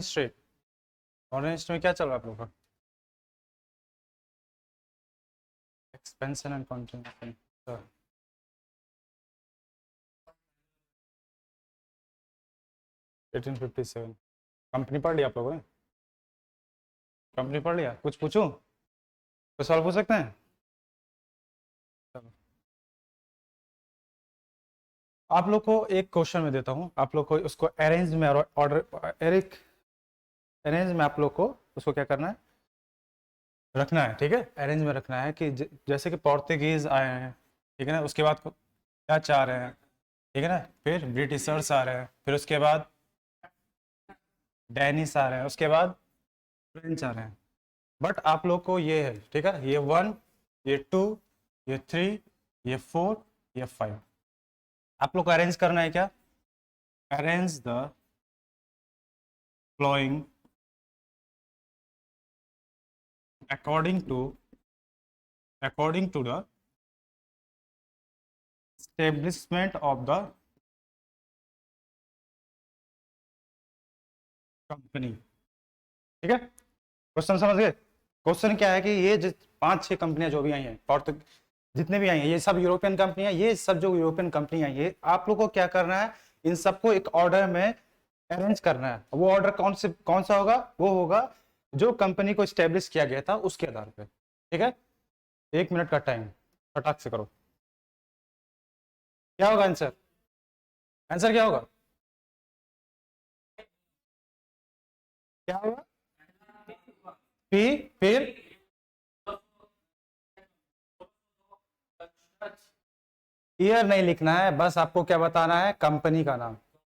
History, modern history में क्या चल रहा है आप लोग का? Expansion and continuation. 1857 कंपनी पढ़ लिया आप लोगों ने? कंपनी पढ़ लिया? कुछ पूछूं? कुछ सवाल पूछ सकते हैं? चलो, आप लोग को एक क्वेश्चन में देता हूँ, आप लोग को उसको अरेंज में ऑर्डर अरेंज में आप लोग को उसको क्या करना है, रखना है। ठीक है, अरेंज में रखना है कि जैसे कि पोर्तुगीज आए हैं, ठीक है ना, उसके बाद डच आ रहे हैं, ठीक है ना, फिर ब्रिटिशर्स आ रहे हैं, फिर उसके बाद डेनिस आ रहे हैं, उसके बाद फ्रेंच आ रहे हैं। बट आप लोग को ये है, ठीक है, ये 1, ये 2, ये 3, ये 4, ये 5, आप लोग को अरेंज करना है। क्या? Arrange the flowing according to the establishment of the company। ठीक है, क्वेश्चन समझ गए? क्वेश्चन क्या है कि ये 5-6 कंपनियां जो भी आई हैं, जितने भी आई हैं, ये सब यूरोपियन कंपनियां, ये सब जो यूरोपियन कंपनी आई है, आप लोग को क्या करना है, इन सबको एक ऑर्डर में अरेंज करना है। वो ऑर्डर कौन सा होगा? वो होगा जो कंपनी को स्टेब्लिश किया गया था उसके आधार पे। ठीक है, 1 मिनट का टाइम, फटाक से करो। क्या होगा आंसर? आंसर क्या होगा? क्या होगा? पी, फिर ईयर नहीं लिखना है, बस आपको क्या बताना है, कंपनी का नाम।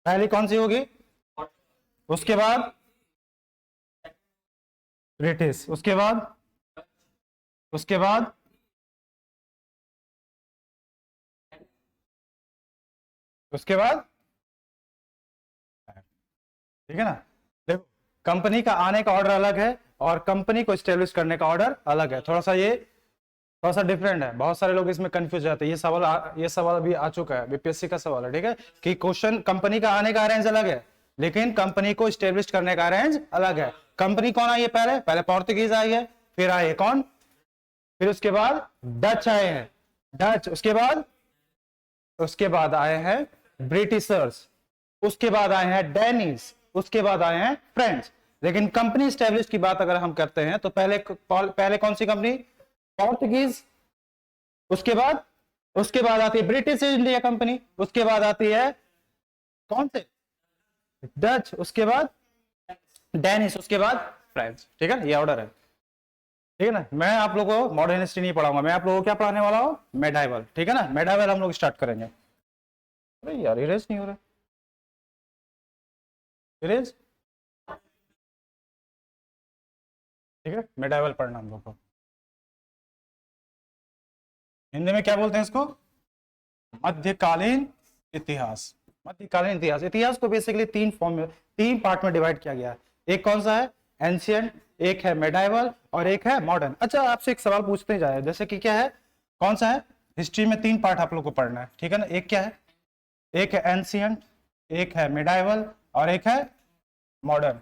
पहली कौन सी होगी? उसके बाद ब्रिटिश, उसके बाद उसके बाद उसके बाद ठीक है ना। देखो, कंपनी का आने का ऑर्डर अलग है और कंपनी को स्टेब्लिश करने का ऑर्डर अलग है। थोड़ा सा डिफरेंट है। बहुत सारे लोग इसमें कंफ्यूज जाते हैं। ये सवाल अभी आ चुका है, बीपीएससी का सवाल है। ठीक है, कि क्वेश्चन कंपनी का आने का अरेंज अलग है, लेकिन कंपनी को स्टेब्लिश करने का अरेंज अलग है। कंपनी कौन आई है? पहले पोर्तुगीज आई है, फिर आए कौन? फिर उसके बाद डच आए हैं, डच। उसके बाद आए हैं ब्रिटिशर्स, उसके बाद आए हैं डेनिस, उसके बाद आए हैं फ्रेंच। लेकिन कंपनी स्टैब्लिश की बात अगर हम करते हैं तो पहले कौन सी कंपनी? पोर्तुगीज। उसके बाद आती है ब्रिटिश इंडिया कंपनी, उसके बाद आती है कौन से? डच, उसके बाद डेनिस, उसके बाद फ्रेंच। ठीक है, ये ऑर्डर है। ठीक है ना। मैं आप लोगों को मॉडर्न हिस्ट्री नहीं पढ़ाऊंगा, मैं आप लोगों को क्या पढ़ाने वाला हूँ? मेडाइवल। ठीक है ना, मेडाइवल हम लोग स्टार्ट करेंगे। अरे यार, इरेज नहीं हो रहा, इरेज। ठीक है, मेडाइवल पढ़ना हम लोग को। हिंदी में क्या बोलते हैं इसको? मध्यकालीन इतिहास। मध्यकालीन इतिहास, इतिहास को बेसिकली 3 पार्ट में डिवाइड किया गया है। एक कौन सा है? एंशियंट, एक है मेडाइवल और एक है मॉडर्न। अच्छा, आपसे एक सवाल पूछते जाए, जैसे कि क्या है, कौन सा है? हिस्ट्री में 3 पार्ट आप लोग को पढ़ना है। ठीक है ना। एक क्या है? एक है एंशियंट, एक है मेडाइवल और एक है मॉडर्न।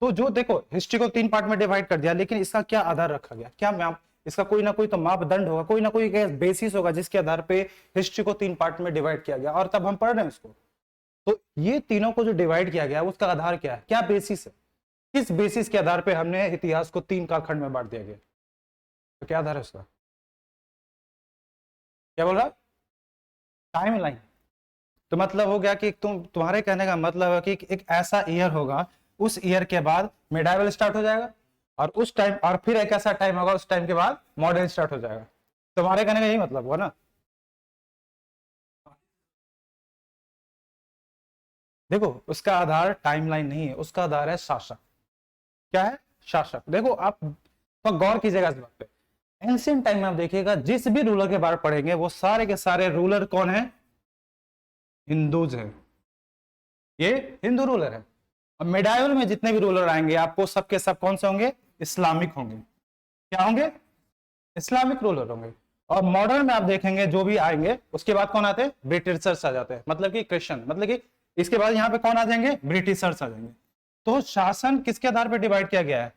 तो जो देखो, हिस्ट्री को 3 पार्ट में डिवाइड कर दिया, लेकिन इसका क्या आधार रखा गया? क्या इसका कोई ना कोई तो मापदंड होगा, कोई ना कोई बेसिस होगा जिसके आधार पे हिस्ट्री को 3 पार्ट में डिवाइड किया गया, और तब हम पढ़ रहे हैं उसको। तो ये तीनों को जो डिवाइड किया गया उसका आधार क्या है? क्या बेसिस है? किस बेसिस के आधार पे हमने इतिहास को 3 कालखंड में बांट दिया गया? तो क्या आधार है उसका? क्या बोल रहा? Time line. तो मतलब हो गया कि तुम्हारे कहने का मतलब है कि एक ऐसा ईयर होगा, उस ईयर के बाद मेडाइवल स्टार्ट हो जाएगा, और उस टाइम, और फिर एक ऐसा टाइम होगा, उस टाइम के बाद मॉडर्न स्टार्ट हो जाएगा। तुम्हारे कहने का यही मतलब हुआ ना? देखो, उसका आधार टाइमलाइन नहीं है, उसका आधार है शासक। क्या है? शासक। देखो, आप तो गौर कीजिएगा इस बात पे। एंशियंट टाइम में आप देखिएगा, जिस भी रूलर के बारे में पढ़ेंगे, वो सारे के सारे रूलर कौन है? हिंदूज है। ये हिंदू रूलर है। और मेडाइवल में जितने भी रूलर आएंगे, आपको सबके सब कौन से होंगे? इस्लामिक होंगे। क्या होंगे? इस्लामिक रूलर होंगे। और मॉडर्न में आप देखेंगे जो भी आएंगे, उसके बाद कौन आते हैं? ब्रिटिशर्स आ जाते हैं, मतलब कि क्रिश्चियन, मतलब कि इसके बाद यहाँ पे कौन आ जाएंगे? ब्रिटिशर्स आ जाएंगे। तो शासन किसके आधार पर डिवाइड किया गया है?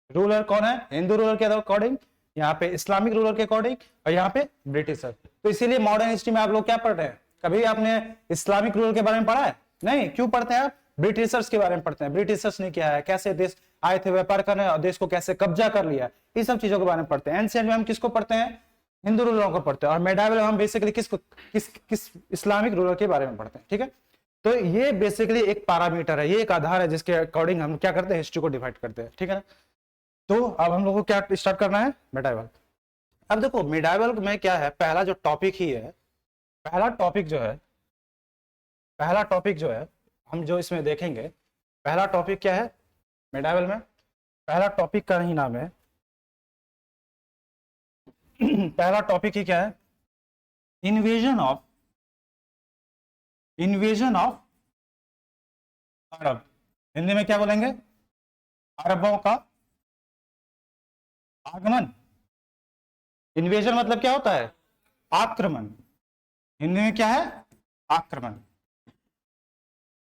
रूलर कौन है? हिंदू रूलर के अकॉर्डिंग, यहाँ पे इस्लामिक रूलर के अकॉर्डिंग, और यहाँ पे ब्रिटिशर। तो इसीलिए मॉडर्न हिस्ट्री में आप लोग क्या पढ़ रहे हैं? कभी आपने इस्लामिक रूलर के बारे में पढ़ा है? नहीं। क्यों पढ़ते हैं आप? ब्रिटिशर्स के बारे में पढ़ते हैं। ब्रिटिशर्स ने क्या है, कैसे देश आए थे व्यापार करने और देश को कैसे कब्जा कर लिया, ये सब चीजों के बारे में पढ़ते हैं। एंशिएंट में हम किसको पढ़ते हैं? हिंदू रूलरों को पढ़ते हैं। और मेडावल हम बेसिकली किस इस्लामिक रूलर के बारे में पढ़ते हैं। ठीक है, तो ये बेसिकली एक पैरामीटर है, ये एक आधार है जिसके अकॉर्डिंग हम क्या करते हैं, हिस्ट्री को डिवाइड करते हैं। ठीक है ना। तो अब हम लोग को क्या स्टार्ट करना है? मेडावल। अब देखो मेडावल में क्या है, पहला जो टॉपिक ही है, पहला टॉपिक जो है हम जो इसमें देखेंगे, पहला टॉपिक क्या है मेडावल में? पहला टॉपिक का ही नाम है पहला टॉपिक ही क्या है? Invasion of Arab. हिंदी में क्या बोलेंगे? अरबों का आगमन। इन्वेजन मतलब क्या होता है? आक्रमण। हिंदी में क्या है? आक्रमण।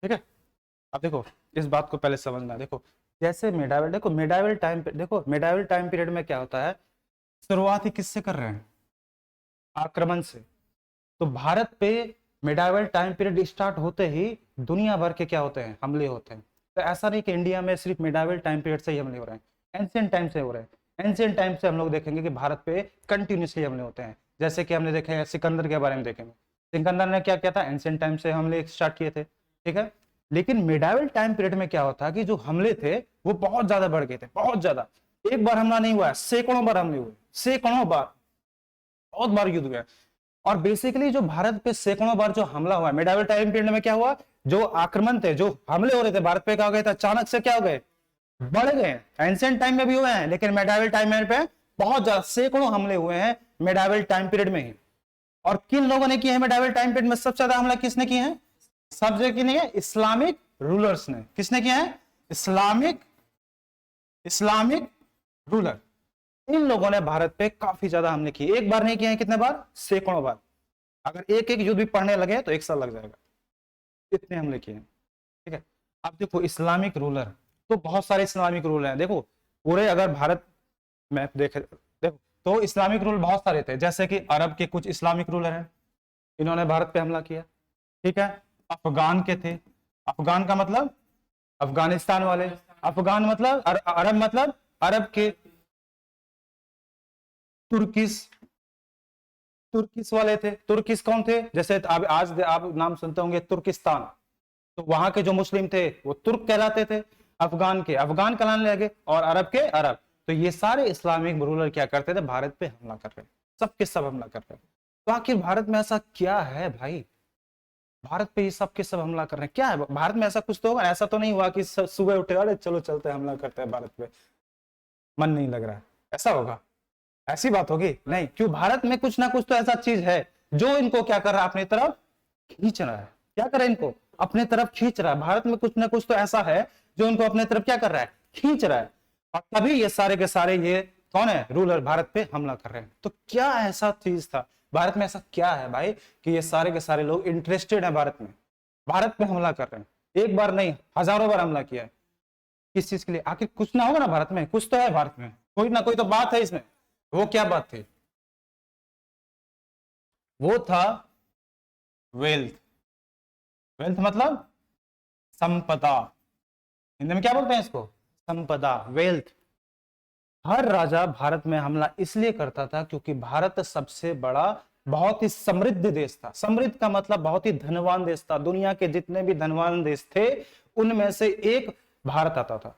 ठीक है। अब देखो इस बात को पहले समझना। देखो जैसे मेडावल टाइम पीरियड में क्या होता है, शुरुआत ही किससे कर रहे हैं? आक्रमण से। तो भारत पे मेडावल टाइम पीरियड स्टार्ट होते ही दुनिया भर के क्या होते हैं? हमले होते हैं। तो ऐसा नहीं कि इंडिया में सिर्फ मेडावल टाइम पीरियड से ही हमले हो रहे हैं, एंशिएंट टाइम से हो रहे हैं। एंशिएंट टाइम से हम लोग देखेंगे कि भारत पे कंटिन्यूसली हमले होते हैं। जैसे कि हमने देखे हैं सिकंदर के बारे में देखेंगे, सिकंदर ने क्या किया था? एंशिएंट टाइम से हमले स्टार्ट किए थे। ठीक है, लेकिन मेडावल टाइम पीरियड में क्या होता है कि जो हमले थे वो बहुत ज्यादा बढ़ गए थे, बहुत ज्यादा। एक बार हमला नहीं हुआ है, सैकड़ों बार हमले हुए, सैकड़ों बार, बहुत बार युद्ध हुआ। और बेसिकली जो भारत पे सैकड़ों बार जो हमला हुआ है, मेडावल टाइम पीरियड में क्या हुआ? जो आक्रमण थे, जो हमले हो रहे थे भारत पे, क्या हो गए थे? अचानक से क्या हो गए? बढ़ गए। एंशिएंट टाइम में भी हुए हैं, लेकिन मेडावल टाइम पे बहुत ज्यादा, सैकड़ों हमले हुए हैं मेडावल टाइम पीरियड में ही। और किन लोगों ने किए हैं मेडावल टाइम पीरियड में सबसे ज्यादा हमला? किसने किए हैं? सबसे किए नहीं है? इस्लामिक रूलर्स ने। किसने किया है? Islamic ruler. इन लोगों ने भारत पे काफी ज्यादा हमले किए। एक बार नहीं किए हैं, कितने बार? सैकड़ों बार। अगर एक एक युद्ध भी पढ़ने लगे तो 1 साल लग जाएगा, इतने हमले किए हैं। ठीक है। अब देखो इस्लामिक रूलर, तो बहुत सारे इस्लामिक रूलर हैं। देखो पूरे अगर भारत में देखो तो इस्लामिक रूल बहुत सारे थे। जैसे कि अरब के कुछ इस्लामिक रूलर हैं, इन्होंने भारत पे हमला किया। ठीक है। अफगान के थे, अफगान का मतलब अफगानिस्तान वाले, अफगान मतलब अरब मतलब अरब के। तुर्किस, तुर्किस वाले थे। तुर्किस कौन थे? जैसे आज आप नाम सुनते होंगे तुर्किस्तान, तो वहां के जो मुस्लिम थे वो तुर्क कहलाते थे। अफगान के अफगान कहलाने लगे, और अरब के अरब। तो ये सारे इस्लामिक रूलर क्या करते थे? भारत पे हमला कर रहे, सब के सब हमला कर रहे। तो आखिर भारत में ऐसा क्या है भाई? भारत पे ये सब के सब हमला कर रहे हैं, क्या है भारत में? ऐसा कुछ तो होगा। ऐसा तो नहीं हुआ कि सुबह उठे अरे चलो चलते हैं हमला करते हैं भारत पे, मन नहीं लग रहा है, ऐसा होगा? ऐसी बात होगी? नहीं। क्यों? भारत में कुछ ना कुछ तो ऐसा चीज है जो इनको क्या कर रहा है? अपनी तरफ खींच रहा है। क्या कर रहा है? इनको अपने तरफ खींच रहा है। भारत में कुछ ना कुछ तो ऐसा है जो इनको अपने तरफ क्या कर रहा है? खींच रहा है। और तभी ये सारे के सारे ये कौन है? रूलर भारत पे हमला कर रहे हैं। तो क्या ऐसा चीज था भारत में? ऐसा क्या है भाई कि ये सारे के सारे लोग इंटरेस्टेड है भारत में, भारत पे हमला कर रहे हैं? एक बार नहीं, हजारों बार हमला किया है। किस चीज के लिए? आखिर कुछ ना होगा ना भारत में, कुछ तो है भारत में, कोई ना कोई तो बात है इसमें। वो क्या बात थी? वो था वेल्थ। वेल्थ मतलब संपदा। हिंदी में क्या बोलते हैं इसको? संपदा, वेल्थ। हर राजा भारत में हमला इसलिए करता था क्योंकि भारत सबसे बड़ा, बहुत ही समृद्ध देश था। समृद्ध का मतलब बहुत ही धनवान देश था। दुनिया के जितने भी धनवान देश थे उनमें से एक भारत आता था।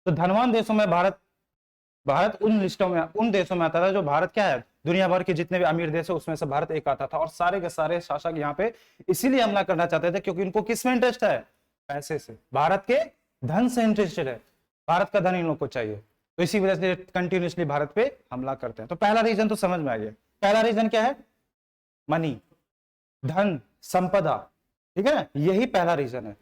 तो धनवान देशों में भारत भारत उन लिस्टों में, उन देशों में आता था जो भारत क्या है, दुनिया भर के जितने भी अमीर देश है उसमें से भारत एक आता था। और सारे के सारे शासक यहाँ पे इसीलिए हमला करना चाहते थे क्योंकि इनको किस में इंटरेस्ट है? पैसे से, भारत के धन से इंटरेस्टेड है। भारत का धन इन लोग को चाहिए, तो इसी वजह से कंटिन्यूसली भारत पे हमला करते हैं। तो पहला रीजन तो समझ में आ गया। पहला रीजन क्या है? मनी, धन, संपदा। ठीक है ना, यही पहला रीजन है।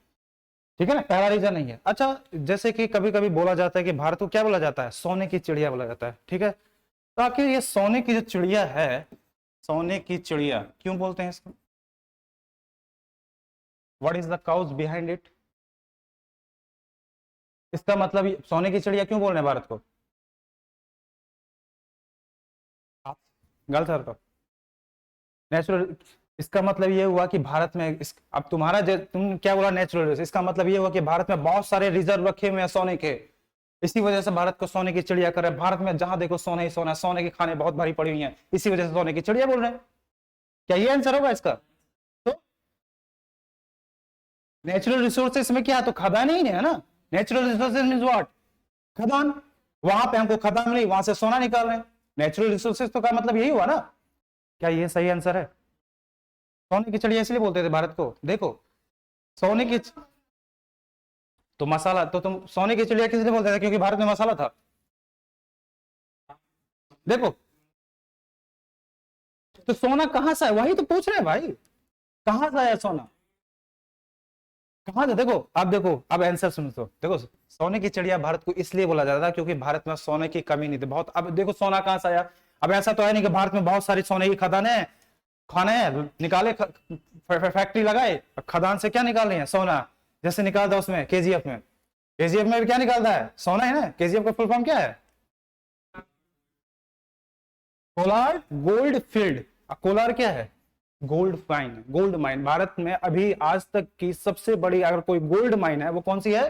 ठीक है ना, पहला रीजन नहीं है। अच्छा, जैसे कि कभी कभी बोला जाता है कि भारत को क्या बोला जाता है? सोने की चिड़िया बोला जाता है। ठीक है, तो आखिर ये सोने की जो चिड़िया है, सोने की चिड़िया क्यों बोलते हैं इसको? What is the cause behind it? इसका मतलब सोने की चिड़िया क्यों बोल रहे हैं भारत को? गलत सर तो नेचुरल, इसका मतलब ये हुआ कि भारत में अब तुम्हारा तुम क्या बोला नेचुरल, इसका मतलब ये हुआ कि भारत में बहुत सारे रिजर्व रखे हुए हैं सोने के, इसी वजह से भारत को सोने की चिड़िया कर रहे हैं। भारत में जहां देखो सोना ही सोना, सोने के खाने बहुत भारी पड़ी हुई हैं, इसी वजह से सोने की चिड़िया बोल रहे हैं। क्या ये आंसर होगा इसका? तो नेचुरल रिसोर्सेस में क्या है, तो खदान ही है ना। Natural resources mean what? खदान। वहां पे हमको खदान मिली, वहां से सोना निकाल रहे हैं। नेचुरल रिसोर्सेज तो का मतलब यही हुआ ना। क्या ये सही आंसर है? सोने की चिड़िया इसलिए बोलते थे भारत को। देखो सोने की, तो मसाला तो तुम सोने की चिड़िया किस लिए बोलते थे? क्योंकि भारत में मसाला था। देखो तो सोना कहां से है, वही तो पूछ रहे हैं भाई, कहां से आया सोना, कहां से? देखो अब, देखो अब आंसर सुनो तो, देखो सोने की चिड़िया भारत को इसलिए बोला जाता था क्योंकि भारत में सोने की कमी नहीं थी बहुत। अब देखो सोना कहां से आया? अब ऐसा तो है नहीं कि भारत में बहुत सारी सोने की खदानें हैं, खाने निकाले, फैक्ट्री लगाए, खदान से क्या निकाल रहे हैं? सोना। जैसे निकालता उसमें केजीएफ में, केजीएफ में भी क्या निकालता है? सोना है ना। केजीएफ का फुल फॉर्म क्या है? Kolar gold field. कोलार क्या है? Gold mine. Gold mine Bharat में अभी आज तक की सबसे बड़ी अगर कोई गोल्ड माइन है वो कौन सी है?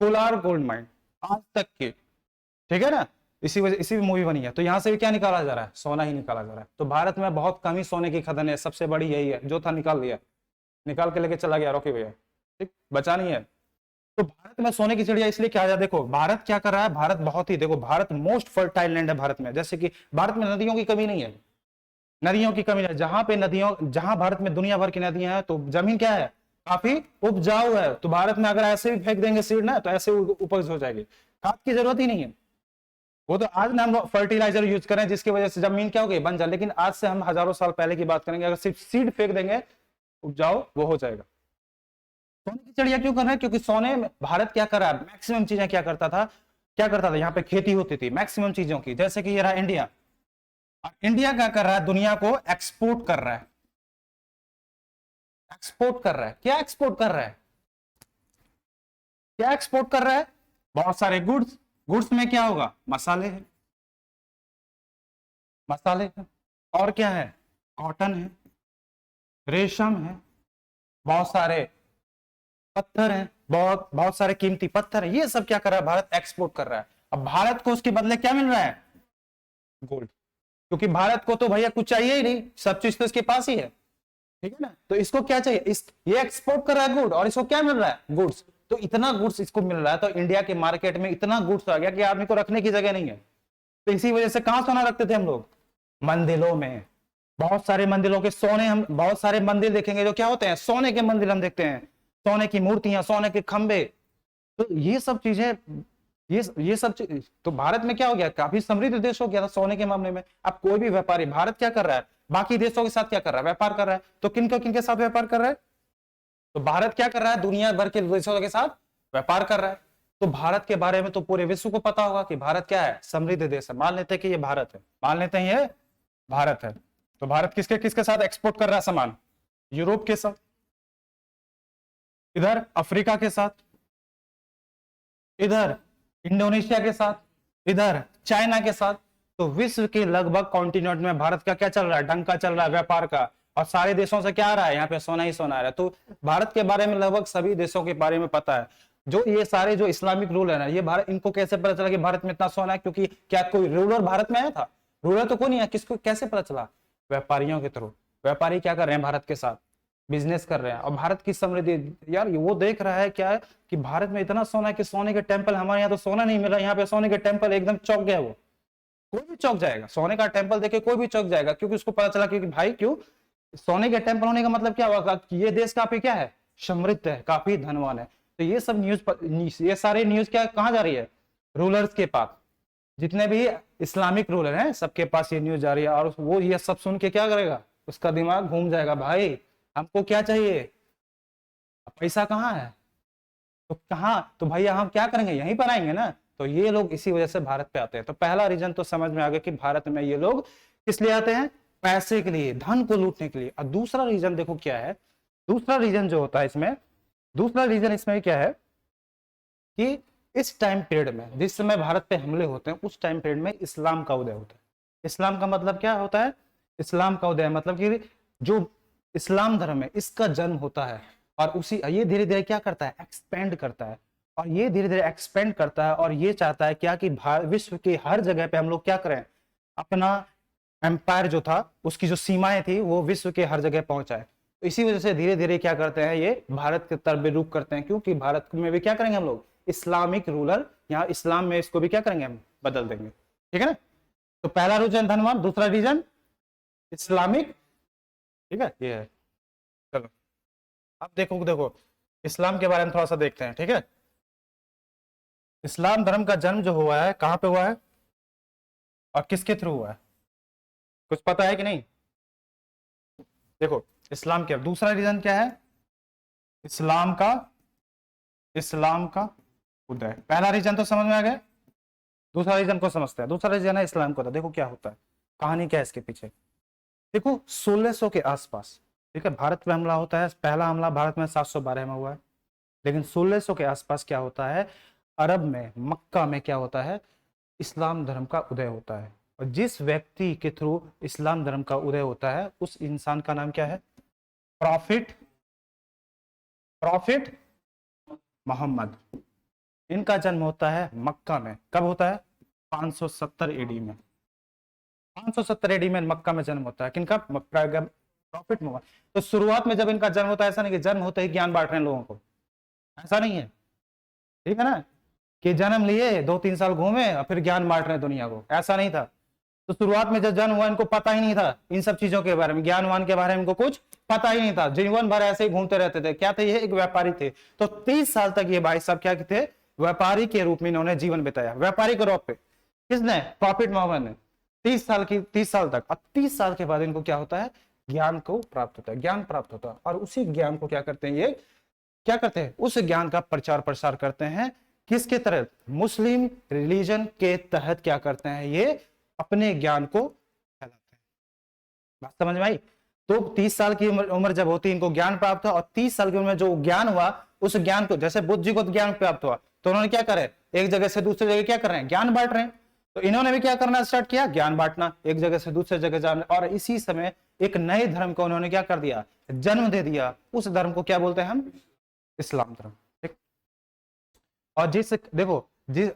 कोलार गोल्ड माइन, आज तक की। ठीक है ना। इसी वजह, इसी मूवी बनी है, तो यहां से भी क्या निकाला जा रहा है? सोना ही निकाला जा रहा है। तो भारत में बहुत कम ही सोने की खदान है, सबसे बड़ी यही है, जो था निकाल दिया, निकाल के लेके चला गया रॉकी भैया। ठीक, बचा नहीं है। तो भारत में सोने की चिड़िया इसलिए क्या है? देखो भारत क्या कर रहा है, भारत बहुत ही, देखो भारत मोस्ट फर्टाइल लैंड है भारत में। जैसे कि भारत में नदियों की कमी नहीं है, नदियों की कमी है। जहां पे नदियों, जहां भारत में दुनिया भर की नदियां हैं, तो जमीन क्या है? काफी उपजाऊ है। तो भारत में अगर ऐसे भी फेंक देंगे सीड ना, तो ऐसे उपज हो जाएगी, खाद की जरूरत ही नहीं है। वो तो आज ना हम फर्टिलाइजर यूज करें जिसकी वजह से जमीन क्या हो गई? बन जाए, लेकिन आज से हम हजारों साल पहले की बात करेंगे, अगर सिर्फ सीड फेंक देंगे उपजाऊ वो हो जाएगा। सोने की चिड़िया क्यों कर रहे हैं? क्योंकि सोने में भारत क्या कर रहा है, मैक्सिमम चीजें क्या करता था, क्या करता था, यहाँ पे खेती होती थी मैक्सिमम चीजों की। जैसे कि ये रहा इंडिया, और इंडिया क्या कर रहा है? दुनिया को एक्सपोर्ट कर रहा है, एक्सपोर्ट कर रहा है। क्या एक्सपोर्ट कर रहा है? क्या एक्सपोर्ट कर रहा है? बहुत सारे गुड्स। गुड्स में क्या होगा? मसाले हैं, मसाले हैं, और क्या है? कॉटन है, रेशम है, बहुत सारे पत्थर हैं, बहुत बहुत सारे कीमती पत्थर है। ये सब क्या कर रहा है? भारत एक्सपोर्ट कर रहा है। अब भारत को उसके बदले क्या मिल रहा है? गोल्ड। क्योंकि भारत को तो भैया कुछ चाहिए ही नहीं, सब चीज तो इसके पास ही है। ठीक है ना। तो इसको क्या चाहिए? ये एक्सपोर्ट कर रहा है गुड, और इसको क्या मिल रहा है? गुड्स। तो इतना गुड्स इसको मिल रहा है, तो इंडिया के मार्केट में इतना गुड्स आ गया कि आदमी को रखने की जगह नहीं है। तो इसी वजह से कहां सोना रखते थे हम लोग? मंदिरों में। बहुत सारे मंदिरों के सोने, हम बहुत सारे मंदिर देखेंगे जो क्या होते हैं? सोने के मंदिर हम देखते हैं, सोने की मूर्तियां, सोने के खंबे। तो ये सब चीजें, ये सब चीज, तो भारत में क्या हो गया? काफी समृद्ध देश हो गया था सोने के मामले में। अब कोई भी व्यापारी, भारत क्या कर रहा है? बाकी देशों के साथ क्या कर रहा है? व्यापार कर रहा है। तो किन के साथ व्यापार कर रहा है? तो भारत क्या कर रहा है? दुनिया भर के देशों के साथ व्यापार कर रहा है। तो भारत के बारे में तो पूरे विश्व को पता होगा कि भारत क्या है? समृद्ध देश है। मान लेते हैं कि ये भारत है, मान लेते हैं ये भारत है। तो भारत किसके किसके साथ एक्सपोर्ट कर रहा है सामान? यूरोप के साथ, इधर अफ्रीका के साथ, इधर इंडोनेशिया के साथ, इधर चाइना के साथ। तो विश्व के लगभग कॉन्टिनेंट में भारत का क्या चल रहा है? डंका चल रहा है व्यापार का। और सारे देशों से क्या आ रहा है? यहाँ पे सोना ही सोना आ रहा है। तो भारत के बारे में लगभग सभी देशों के बारे में पता है। जो ये सारे जो इस्लामिक रूल है ना, ये भारत, इनको कैसे पता चला कि भारत में इतना सोना है? क्योंकि क्या कोई रूलर भारत में आया था? रूलर तो कोई नहीं है। किसको कैसे पता चला? व्यापारियों के थ्रू। व्यापारी क्या कर रहे हैं? भारत के साथ बिजनेस कर रहे हैं। और भारत की समृद्धि, यार वो देख रहा है क्या है कि भारत में इतना सोना है कि सोने के टेम्पल, हमारे यहाँ तो सोना नहीं मिल रहा, यहाँ पे सोने के टेम्पल एकदम चौक गया। वो कोई भी चौक जाएगा, सोने का टेम्पल देखे कोई भी चौक जाएगा, क्योंकि उसको पता चला क्योंकि भाई क्यों, सोने के टेम्पल होने का मतलब क्या होगा? कि ये देश काफी क्या है? समृद्ध है, काफी धनवान है। तो ये सब न्यूज, ये सारे न्यूज क्या कहाँ जा रही है? रूलर्स के पास। जितने भी इस्लामिक रूलर हैं सबके पास ये न्यूज जा रही है। और वो ये सब सुन के क्या करेगा? उसका दिमाग घूम जाएगा, भाई हमको क्या चाहिए? पैसा कहाँ है? तो कहाँ, तो भैया हम क्या करेंगे? यहीं पर आएंगे ना। तो ये लोग इसी वजह से भारत पे आते हैं। तो पहला रीजन तो समझ में आ गया कि भारत में ये लोग किस लिए आते हैं? पैसे के लिए, धन को लूटने के लिए। और दूसरा रीजन देखो क्या है, दूसरा रीजन जो होता है इसमें, दूसरा रीजन इसमें क्या है कि इस टाइम पीरियड में जिस समय भारत पे हमले होते हैं उस टाइम पीरियड में इस्लाम का उदय होता है। इस्लाम का मतलब क्या होता है? इस्लाम का उदय मतलब कि जो इस्लाम धर्म है इसका जन्म होता है, और उसी ये धीरे धीरे क्या करता है? एक्सपेंड करता है, और ये धीरे धीरे एक्सपेंड करता है और ये चाहता है क्या कि विश्व की हर जगह पे हम लोग क्या करें, अपना एम्पायर जो था उसकी जो सीमाएं थी वो विश्व के हर जगह पहुंचाए। तो इसी वजह से धीरे धीरे क्या करते हैं, ये भारत की तरफ भी रुख करते हैं, क्योंकि भारत में भी क्या करेंगे हम लोग, इस्लामिक रूलर, यहाँ इस्लाम में इसको भी क्या करेंगे, हम बदल देंगे। ठीक है ना? तो पहला रीजन धनवान, दूसरा रीजन इस्लामिक। ठीक है, ये है। चलो अब देखो देखो इस्लाम के बारे में थोड़ा सा देखते हैं। ठीक है, इस्लाम धर्म का जन्म जो हुआ है कहां पे हुआ है और किसके थ्रू हुआ है, कुछ पता है कि नहीं? देखो इस्लाम क्या, दूसरा रीजन क्या है, इस्लाम का उदय। पहला रीजन तो समझ में आ गया, दूसरा रीजन को समझते हैं। दूसरा रीजन है इस्लाम का उदय। देखो क्या होता है, कहानी क्या है इसके पीछे। देखो 1600 के आसपास, ठीक है, भारत में हमला होता है। पहला हमला भारत में 712 में हुआ है, लेकिन 1600 के आसपास क्या होता है, अरब में मक्का में क्या होता है, इस्लाम धर्म का उदय होता है। और जिस व्यक्ति के थ्रू इस्लाम धर्म का उदय होता है उस इंसान का नाम क्या है, प्रॉफिट मोहम्मद। इनका जन्म होता है मक्का में। कब होता है? 570 एडी में। 570 एडी में मक्का में जन्म होता है। किनका? प्रॉफिट मोहम्मद। तो शुरुआत में जब इनका जन्म होता है, ऐसा नहीं कि जन्म होते ही ज्ञान बांट रहे हैं लोगों को, ऐसा नहीं है। ठीक है ना, कि जन्म लिए 2-3 साल घूमे और फिर ज्ञान बांट रहे हैं दुनिया को, ऐसा नहीं था। तो शुरुआत में जब जन्म हुआ इनको पता ही नहीं था इन सब चीजों के बारे में, ज्ञानवान के बारे में इनको कुछ पता ही नहीं था। जीवन भर ऐसे ही घूमते रहते थे। क्या थे ये? एक व्यापारी थे। तो 30 साल तक ये भाई साहब क्या थे, व्यापारी के रूप में इन्होंने जीवन बिताया। व्यापारी के रूप पे किसने? प्रॉफिट मोहम्मद ने। 30 साल तक। अब 30 साल के बाद इनको क्या होता है, ज्ञान को प्राप्त होता है, ज्ञान प्राप्त होता है। और उसी ज्ञान को क्या करते हैं, ये क्या करते हैं, उस ज्ञान का प्रचार प्रसार करते हैं। किसके तरह? मुस्लिम रिलीजन के तहत क्या करते हैं, ये अपने ज्ञान को फैलाते हैं। बात समझ में आई? तो 30 साल की उम्र जब होती है इनको ज्ञान प्राप्त हुआ, और 30 साल की उम्र में जो ज्ञान हुआ उस ज्ञान को, जैसे बुद्ध जी को ज्ञान प्राप्त हुआ तो उन्होंने क्या करे, एक जगह से दूसरी जगह क्या कर रहे हैं, ज्ञान बांट रहे हैं। तो इन्होंने भी क्या करना स्टार्ट किया, ज्ञान बांटना, एक जगह से दूसरे जगह जाना। और इसी समय एक नए धर्म को उन्होंने क्या कर दिया, जन्म दे दिया। उस धर्म को क्या बोलते हैं हम, इस्लाम धर्म। ठीक। और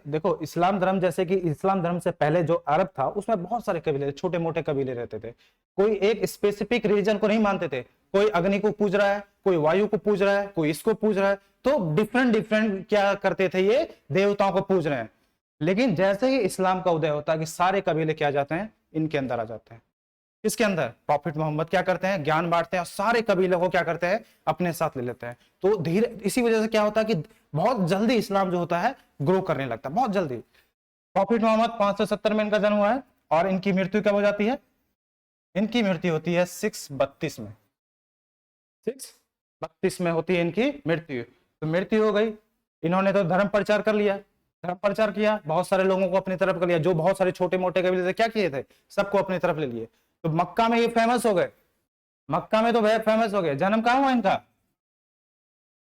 देखो इस्लाम धर्म, जैसे कि इस्लाम धर्म से पहले जो अरब था उसमें बहुत सारे कबीले, छोटे मोटे कबीले रहते थे। कोई एक स्पेसिफिक रिलीजन को नहीं मानते थे। कोई अग्नि को पूज रहा है, कोई वायु को पूज रहा है, कोई इसको पूज रहा है। तो डिफरेंट डिफरेंट क्या करते थे, ये देवताओं को पूज रहे हैं। लेकिन जैसे ही इस्लाम का उदय होता है कि सारे कबीले क्या जाते हैं, इनके अंदर आ जाते हैं। इसके अंदर प्रॉफिट मोहम्मद क्या करते हैं, ज्ञान बांटते हैं और सारे कबीलों को क्या करते हैं, अपने साथ ले लेते हैं। तो धीरे इसी वजह से क्या होता है कि बहुत जल्दी इस्लाम जो होता है ग्रो करने लगता है, बहुत जल्दी। प्रॉफिट मोहम्मद 570 में इनका जन्म हुआ है और इनकी मृत्यु कब हो जाती है, इनकी मृत्यु होती है 632 में। 632 में होती है इनकी मृत्यु। तो मृत्यु हो गई। इन्होंने तो धर्म प्रचार कर लिया, धर्म प्रचार किया, बहुत सारे लोगों को अपनी तरफ कर लिया। जो बहुत सारे छोटे मोटे कबीले थे क्या किए थे, सबको अपनी तरफ ले लिए। तो मक्का में ये फेमस हो गए, मक्का में तो वह फेमस हो गए। जन्म कहाँ हुआ इनका,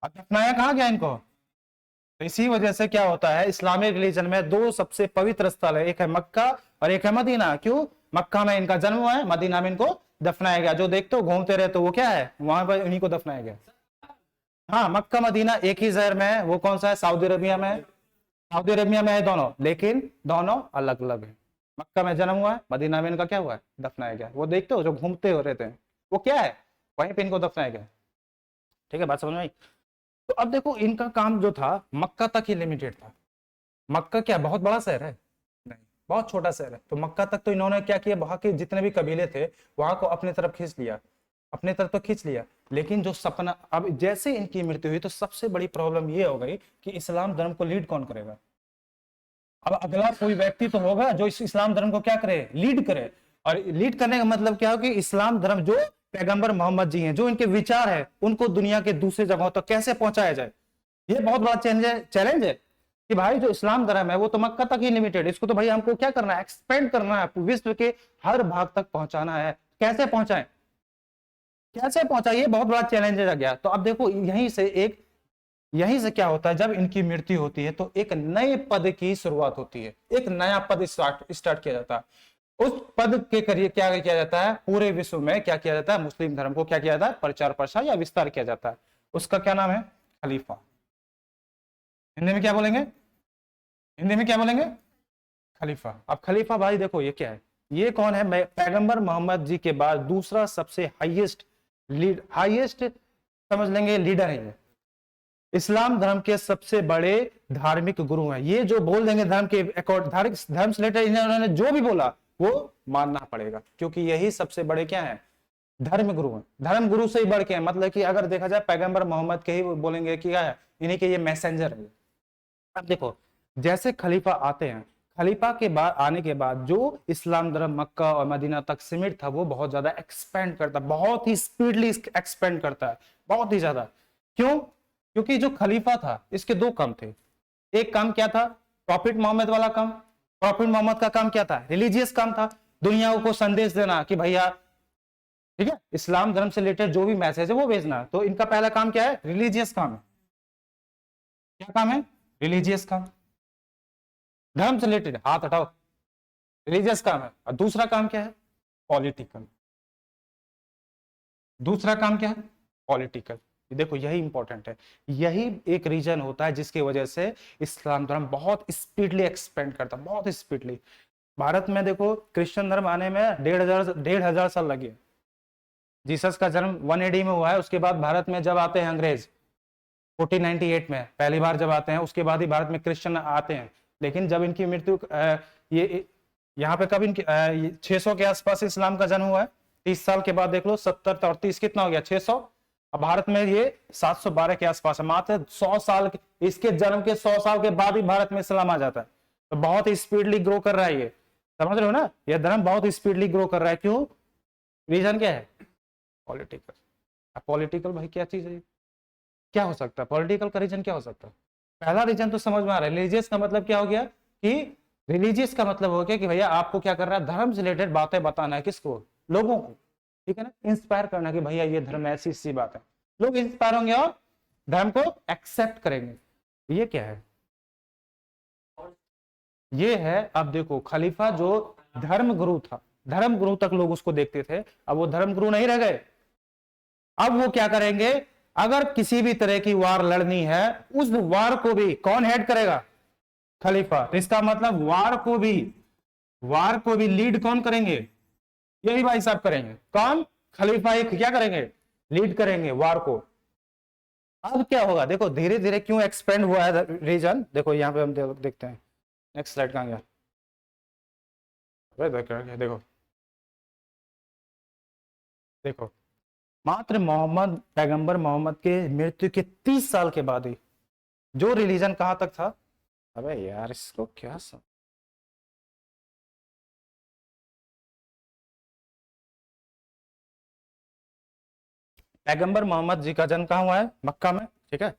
दफनाया कहाँ गया इनको। तो इसी वजह से क्या होता है, इस्लामिक रिलीजन में दो सबसे पवित्र स्थल है, एक है मक्का और एक है मदीना। क्यों? मक्का में इनका जन्म हुआ है, मदीना में इनको दफनाया गया। जो देखते हो घूमते रहते हो वो क्या है, वहां पर इन्हीं को दफनाया गया। हाँ, मक्का मदीना एक ही शहर में है। वो कौन सा है, सऊदी अरबिया में है। सऊदी अरबिया में है दोनों, लेकिन दोनों अलग अलग है। मक्का में जन्म हुआ है, मदीना में इनका क्या हुआ है, दफनाया गया। वो देखते हो जो घूमते हो रहते हैं वो क्या है, वहीं पे इनको दफनाया गया। ठीक है, बात समझ में आई? तो अब देखो इनका काम जो था मक्का तक ही लिमिटेड था। मक्का क्या बहुत बड़ा शहर है, नहीं, बहुत छोटा शहर है। तो मक्का तक तो इन्होंने क्या किया, वहां के जितने भी कबीले थे वहां को अपनी तरफ खींच लिया, अपने तरफ तो खींच लिया। लेकिन जो सपना, अब जैसे इनकी मृत्यु हुई तो सबसे बड़ी प्रॉब्लम ये हो गई कि इस्लाम धर्म को लीड कौन करेगा। अब अगला कोई व्यक्ति तो होगा जो इस इस्लाम धर्म को क्या करे, लीड करे। और लीड करने का मतलब क्या हो कि इस्लाम धर्म जो पैगंबर मोहम्मद जी हैं, जो इनके विचार है उनको दुनिया के दूसरे जगहों तक कैसे पहुंचाया जाए। ये बहुत बड़ा चैलेंज है कि भाई जो इस्लाम धर्म है वो तो मक्का तक ही लिमिटेड, इसको तो भाई हमको क्या करना है, एक्सपेंड करना है, विश्व के हर भाग तक पहुंचाना है। कैसे पहुंचाएं, कैसे पहुंचाइए, बहुत बड़ा चैलेंज आ गया। तो अब देखो यहीं से एक यहीं से क्या होता है, जब इनकी मृत्यु होती है तो एक नए पद की शुरुआत होती है, एक नया पद स्टार्ट किया जाता है। उस पद के करिए क्या किया जाता है, पूरे विश्व में क्या किया जाता है, मुस्लिम धर्म को क्या किया जाता है, प्रचार प्रसार या विस्तार किया जाता है। उसका क्या नाम है, खलीफा। हिंदी में क्या बोलेंगे, हिंदी में क्या बोलेंगे, खलीफा। अब खलीफा भाई देखो ये क्या है, ये कौन है, पैगंबर मोहम्मद जी के बाद दूसरा सबसे हाईएस्ट समझ लेंगे लीडर है ये। इस्लाम धर्म के सबसे बड़े धार्मिक गुरु हैं। ये जो बोल देंगे धर्म के धार्मिक धर्म से रिलेटेड इन्होंने जो भी बोला वो मानना पड़ेगा, क्योंकि यही सबसे बड़े क्या है, धर्म गुरु हैं। धर्म गुरु से ही बढ़ के हैं, मतलब कि अगर देखा जाए पैगंबर मोहम्मद के ही बोलेंगे कि क्या है, इन्हीं के ये मैसेंजर है। अब देखो जैसे खलीफा आते हैं, खलीफा के बाद आने के बाद जो इस्लाम धर्म मक्का और मदीना तक सीमित था वो बहुत ज्यादा एक्सपेंड करता है, बहुत ही स्पीडली एक्सपेंड करता है, बहुत ही ज्यादा। क्यों, क्योंकि जो खलीफा था इसके दो काम थे। एक काम क्या था, प्रॉफिट मोहम्मद वाला काम। प्रॉफिट मोहम्मद का काम क्या था, रिलीजियस काम था, दुनिया को संदेश देना कि भैया ठीक है इस्लाम धर्म से रिलेटेड जो भी मैसेज है वो भेजना। तो इनका पहला काम क्या है, रिलीजियस काम है। क्या काम है, रिलीजियस काम, धर्म से रिलेटेड, हाथ हटाओ, रिलीजियस काम है। और दूसरा काम क्या है, पॉलिटिकल। दूसरा काम क्या है, पॉलिटिकल। देखो यही इंपॉर्टेंट है, यही एक रीजन होता है जिसकी वजह से इस्लाम धर्म बहुत स्पीडली एक्सपेंड करता है, बहुत स्पीडली। भारत में देखो क्रिश्चियन धर्म आने में 1500 साल लगे। जीसस का जन्म 180 में हुआ है, उसके बाद भारत में जब आते हैं अंग्रेज 1498 में पहली बार जब आते हैं, उसके बाद ही भारत में क्रिश्चियन आते हैं। लेकिन जब इनकी मृत्यु ये यहाँ पे कब इनकी 600 के आसपास इस्लाम का जन्म हुआ है। 30 साल के बाद देख लो, 70 और 30 कितना हो गया, 600। अब भारत में ये 712 के आसपास है, मात्र 100 साल इसके जन्म के 100 साल के बाद ही भारत में इस्लाम आ जाता है। तो बहुत ही स्पीडली ग्रो कर रहा है ये, समझ रहे हो ना, यह धर्म बहुत स्पीडली ग्रो कर रहा है। क्यों, रीजन क्या है, पॉलिटिकल। अब पॉलिटिकल भाई क्या चीज है, क्या हो सकता है पॉलिटिकल का रीजन, क्या हो सकता है। पहला रीजन तो समझ में आ रहा है, रिलीजियस का मतलब क्या हो गया कि रिलीजियस का मतलब हो गया कि भैया आपको क्या कर रहा है, धर्म से रिलेटेड बातें बताना है, किसको, लोगों को, ठीक है ना, इंस्पायर करना कि भैया ये धर्म ऐसी सी बात है। लोग इंस्पायर होंगे और धर्म को एक्सेप्ट करेंगे। ये क्या है, ये है, अब देखो खलीफा जो धर्म गुरु था, धर्म गुरु तक लोग उसको देखते थे, अब वो धर्म गुरु नहीं रह गए। अब वो क्या करेंगे, अगर किसी भी तरह की वार लड़नी है, उस वार को भी कौन हेड करेगा, खलीफा। तो इसका मतलब वार को भी लीड कौन करेंगे, यही भाई साहब करेंगे। कौन, खलीफा एक क्या करेंगे, लीड करेंगे वार को। अब क्या होगा, देखो धीरे धीरे क्यों एक्सपेंड हुआ है रीजन, देखो यहाँ पे हम देखते हैं। नेक्स्ट स्लाइड कहां गया, देखो देखो मात्र पैगंबर मोहम्मद के मृत्यु के 30 साल के बाद ही जो रिलीजन कहां तक था। अबे यार इसको क्या सब, पैगंबर मोहम्मद जी का जन्म कहां हुआ है, मक्का में, ठीक है।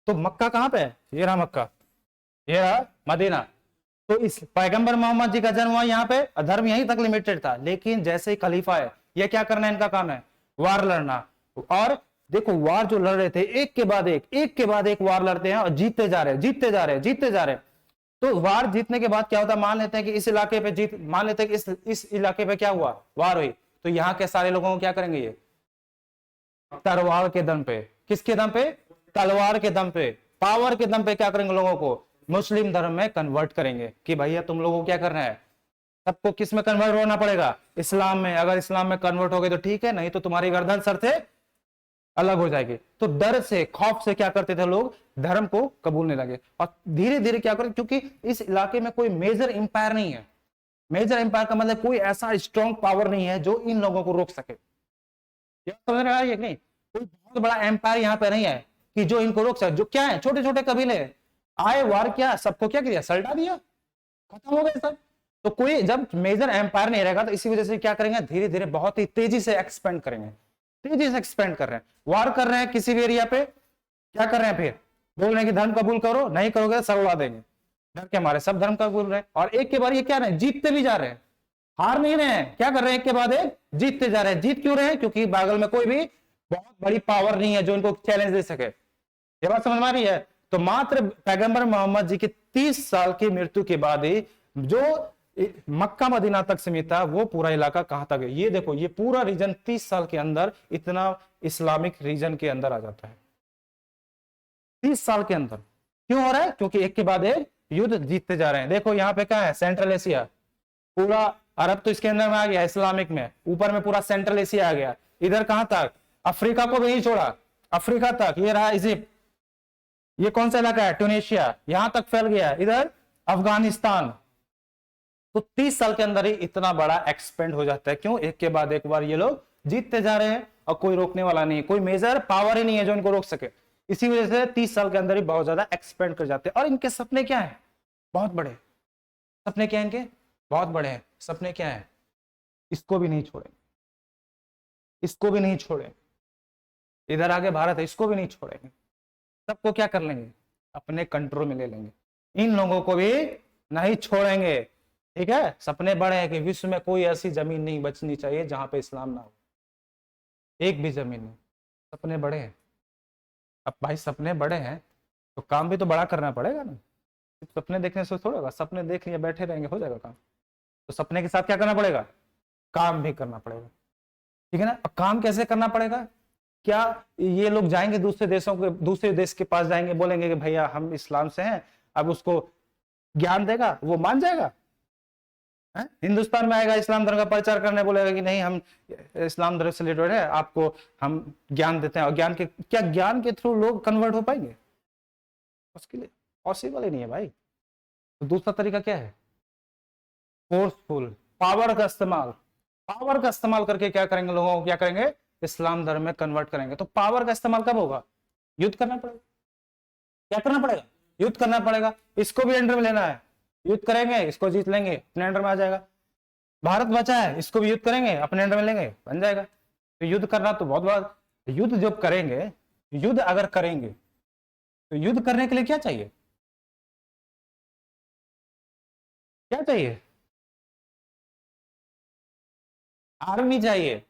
तो मक्का कहां पे है, ये रहा मक्का, ये रहा मदीना। तो इस पैगंबर मोहम्मद जी का जन्म हुआ यहाँ पे, धर्म यहीं तक लिमिटेड था। लेकिन जैसे ही खलीफा है, ये क्या करना है, इनका काम है वार लड़ना। और देखो वार जो लड़ रहे थे, एक के बाद एक वार लड़ते हैं और जीतते जा रहे हैं। तो वार जीतने के बाद क्या होता है, मान लेते हैं कि इस इलाके पे जीत, मान लेते हैं कि इस इलाके पे क्या हुआ, वार हुई। तो यहाँ के सारे लोगों को क्या करेंगे, ये तलवार के दम पे, किसके दम पे, तलवार के दम पे, पावर के दम पे क्या करेंगे, लोगों को मुस्लिम धर्म में कन्वर्ट करेंगे कि भैया तुम लोगों को क्या करना है, सबको किस में कन्वर्ट होना पड़ेगा, इस्लाम में। अगर इस्लाम में कन्वर्ट हो गए तो ठीक है, नहीं तो तुम्हारी गर्दन सर से अलग हो जाएगी। तो डर से, खौफ से क्या करते थे लोग, धर्म को कबूलने लगे। और धीरे धीरे क्या करें, क्योंकि इस इलाके में कोई मेजर एम्पायर नहीं है। मेजर एम्पायर का मतलब कोई ऐसा स्ट्रॉन्ग पावर नहीं है जो इन लोगों को रोक सके। समझ रहा है नहीं, कोई बहुत बड़ा एम्पायर यहाँ पे नहीं है कि जो इनको रोक सके। जो क्या है, छोटे छोटे कबीले आए, वार किया, सबको क्या किया, सल्टा दिया, खत्म हो गए सब। तो कोई जब मेजर एम्पायर नहीं रहेगा तो इसी वजह से क्या करेंगे, धीरे धीरे बहुत ही तेजी से एक्सपेंड करेंगे, तेजी से एक्सपेंड कर रहे हैं, वार कर रहे हैं किसी भी एरिया पे। क्या कर रहे हैं, फिर बोल रहे हैं कि धर्म कबूल करो, नहीं करोगे तो सब उड़ा देंगे। डर के मारे सब धर्म कबूल रहे हैं, और एक के बाद ये क्या रहे हैं, जीतते भी जा रहे हैं, हार नहीं रहे हैं। क्या कर रहे हैं, एक के बाद एक जीतते जा रहे हैं। जीत क्यों रहे हैं, क्योंकि बागल में कोई भी बहुत बड़ी पावर नहीं है जो इनको चैलेंज दे सके। ये बात समझ में आ रही है? तो मात्र पैगंबर मोहम्मद जी के 30 साल की मृत्यु के बाद ही जो मक्का मदीना तक सीमित था वो पूरा इलाका कहां तक है, ये देखो, ये पूरा रीजन 30 साल के अंदर इतना इस्लामिक रीजन के अंदर आ जाता है। 30 साल के अंदर क्यों हो रहा है? क्योंकि एक के बाद एक युद्ध जीतते जा रहे हैं। देखो यहाँ पे क्या है, सेंट्रल एशिया, पूरा अरब तो इसके अंदर में आ गया इस्लामिक में, ऊपर में पूरा सेंट्रल एशिया आ गया, इधर कहां तक, अफ्रीका को भी नहीं छोड़ा, अफ्रीका तक, ये रहा इजिप्ट, ये कौन सा इलाका है, ट्यूनीशिया, यहां तक फैल गया, इधर अफगानिस्तान। तो 30 साल के अंदर ही इतना बड़ा एक्सपेंड हो जाता है। क्यों? एक के बाद एक बार ये लोग जीतते जा रहे हैं और कोई रोकने वाला नहीं है, कोई मेजर पावर ही नहीं है जो इनको रोक सके। इसी वजह से 30 साल के अंदर ही बहुत ज्यादा एक्सपेंड कर जाते हैं। और इनके सपने क्या है? बहुत बड़े सपने। क्या है इनके? बहुत बड़े हैं सपने। क्या है? इसको भी नहीं छोड़े, इसको भी नहीं छोड़े, इधर आगे भारत है, इसको भी नहीं छोड़ेंगे, सबको क्या कर लेंगे, अपने कंट्रोल में ले लेंगे, इन लोगों को भी नहीं छोड़ेंगे। ठीक है? सपने बड़े हैं कि विश्व में कोई ऐसी जमीन नहीं बचनी चाहिए जहां पे इस्लाम ना हो, एक भी जमीन नहीं। सपने बड़े हैं। अब भाई सपने बड़े हैं तो काम भी तो बड़ा करना पड़ेगा ना, सिर्फ सपने देखने से थोड़ा होगा, सपने देख लिए बैठे रहेंगे हो जाएगा काम? तो सपने के साथ क्या करना पड़ेगा, काम भी करना पड़ेगा। ठीक है ना? अब काम कैसे करना पड़ेगा? क्या ये लोग जाएंगे दूसरे देशों के, दूसरे देश के पास जाएंगे, बोलेंगे कि भैया हम इस्लाम से हैं, अब उसको ज्ञान देगा, वो मान जाएगा? हिंदुस्तान में आएगा इस्लाम धर्म का प्रचार करने, बोलेगा कि नहीं हम इस्लाम धर्म से रिलेटेड है, आपको हम ज्ञान देते हैं, और ज्ञान के क्या, ज्ञान के थ्रू लोग कन्वर्ट हो पाएंगे? उसके लिए पॉसिबल ही नहीं है भाई। तो दूसरा तरीका क्या है, फोर्सफुल, पावर का इस्तेमाल, पावर का इस्तेमाल करके क्या करेंगे, लोगों को क्या करेंगे, इस्लाम धर्म में कन्वर्ट करेंगे। तो पावर का इस्तेमाल कब होगा, युद्ध करना पड़ेगा। क्या करना पड़ेगा, युद्ध करना पड़ेगा। इसको भी अंडर में लेना है, युद्ध करेंगे, इसको जीत लेंगे, अपने अंडर में आ जाएगा। भारत बचा है, इसको भी युद्ध करेंगे, अपने अंडर में लेंगे, बन जाएगा। तो युद्ध करना तो बहुत बड़ा, युद्ध जब करेंगे, युद्ध अगर करेंगे तो युद्ध करने के लिए क्या चाहिए, क्या चाहिए, आर्मी चाहिए।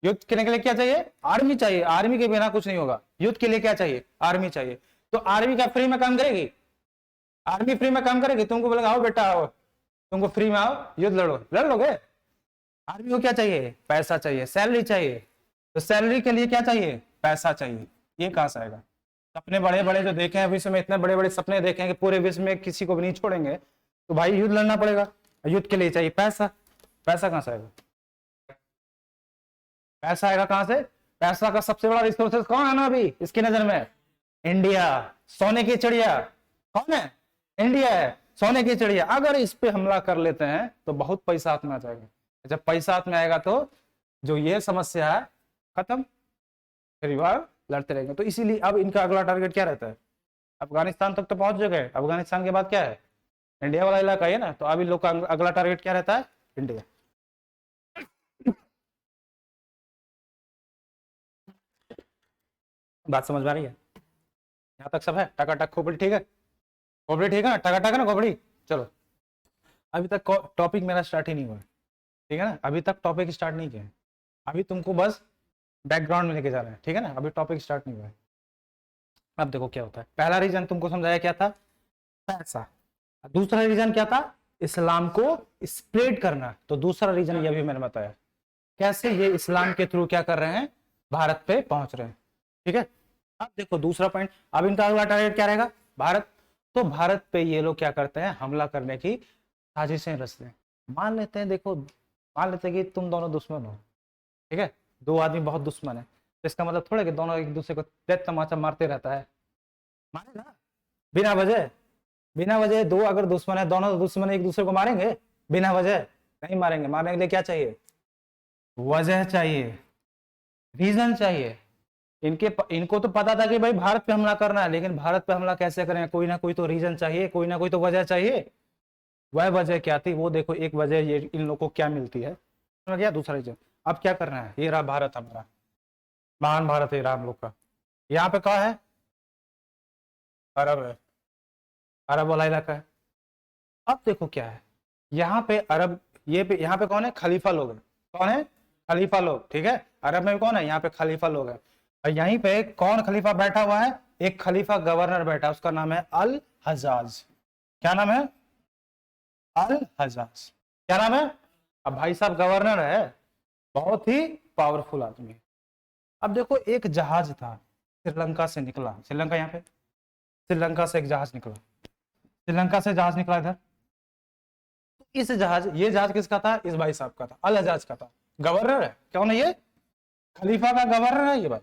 युद्ध करने के लिए क्या चाहिए, आर्मी चाहिए। आर्मी के बिना कुछ नहीं होगा। युद्ध के लिए क्या चाहिए, आर्मी चाहिए। तो आर्मी क्या फ्री में काम करेगी, आर्मी फ्री में काम करेगी? तुमको बोलेगा आओ बेटा आओ, तुमको फ्री में आओ युद्ध लड़ो, लड़ लोगे? आर्मी को क्या चाहिए, पैसा चाहिए, सैलरी चाहिए। तो सैलरी के लिए क्या चाहिए, पैसा चाहिए। ये कहां से आएगा? सपने बड़े बड़े जो देखे हैं विश्व में, इतने बड़े बड़े सपने देखे हैं कि पूरे विश्व में किसी को भी नहीं छोड़ेंगे, तो भाई युद्ध लड़ना पड़ेगा। युद्ध के लिए चाहिए पैसा। पैसा कहां से आएगा, पैसा आएगा कहां से? पैसा का सबसे बड़ा रिसोर्सेस कौन है ना अभी इसकी नजर में, इंडिया। सोने की चिड़िया कौन है, इंडिया है, सोने की चिड़िया। अगर इस पे हमला कर लेते हैं तो बहुत पैसा हाथ में आ जाएगा। जब पैसा हाथ में आएगा तो जो ये समस्या है खत्म, फिर बार लड़ते रहेंगे। तो इसीलिए अब इनका अगला टारगेट क्या रहता है, अफगानिस्तान तक तो पहुंच गए, अफगानिस्तान के बाद क्या है, इंडिया वाला इलाका है ना। तो अभी लोग का अगला टारगेट क्या रहता है, इंडिया। बात समझ में आ रही है? यहाँ तक सब है, टकाटक खोपड़ी ठीक है, खोपड़ी ठीक है ना, टकाटक है ना खोपड़ी। चलो अभी तक टॉपिक मेरा स्टार्ट ही नहीं हुआ है, ठीक है ना, अभी तक टॉपिक स्टार्ट नहीं किया है। अभी तुमको बस बैकग्राउंड में लेके जा रहे हैं, ठीक है ना, अभी टॉपिक स्टार्ट नहीं हुआ है। अब देखो क्या होता है। पहला रीजन तुमको समझाया क्या था, पैसा। दूसरा रीजन क्या था, इस्लाम को स्प्रेड करना। तो दूसरा रीजन ये भी मैंने बताया, कैसे ये इस्लाम के थ्रू क्या कर रहे हैं, भारत पे पहुंच रहे हैं। ठीक है? अब देखो दूसरा पॉइंट, अब इनका अगला टारगेट क्या रहेगा, भारत। तो भारत पे ये लोग क्या करते हैं, हमला करने की साजिशें रचते हैं। मान लेते हैं, देखो मान लेते हैं कि तुम दोनों दुश्मन हो, ठीक है, दो आदमी बहुत दुश्मन है, तो इसका मतलब थोड़ा कि दोनों एक दूसरे को तेज तमाचा मारते रहता है, मारेगा बिना वजह? बिना वजह दो अगर दुश्मन है, दोनों दुश्मन एक दूसरे को मारेंगे बिना वजह? नहीं मारेंगे। मारने के लिए क्या चाहिए, वजह चाहिए, रीजन चाहिए। इनको तो पता था कि भाई भारत पे हमला करना है, लेकिन भारत पे हमला कैसे करें, कोई ना कोई तो रीजन चाहिए, कोई ना कोई तो वजह चाहिए। वह वजह क्या थी, वो देखो एक वजह ये इन लोगों को क्या मिलती है, समझ गया? दूसरा रीजन अब क्या करना है, ये रहा भारत हमारा, महान भारत है हम लोग का। यहाँ पे कहा है, अरब है, अरब वाला इलाका है। अब देखो क्या है, यहाँ पे अरब, ये पे यहाँ पे कौन है, खलीफा लोग है। कौन है, खलीफा लोग। ठीक है, अरब में कौन है, यहाँ पे खलीफा लोग है। और यहीं पे कौन खलीफा बैठा हुआ है? एक खलीफा गवर्नर बैठा, उसका नाम है अल हजाज। क्या नाम है? अल हजाज। क्या नाम है? अब भाई साहब गवर्नर है, बहुत ही पावरफुल आदमी है। अब देखो एक जहाज था, श्रीलंका से निकला, श्रीलंका यहाँ पे, श्रीलंका से एक जहाज निकला, श्रीलंका से जहाज निकला इधर। इस जहाज, ये जहाज किसका था? इस भाई साहब का था, अल हजाज का था। गवर्नर है, कौन है ये? खलीफा का गवर्नर है ये भाई,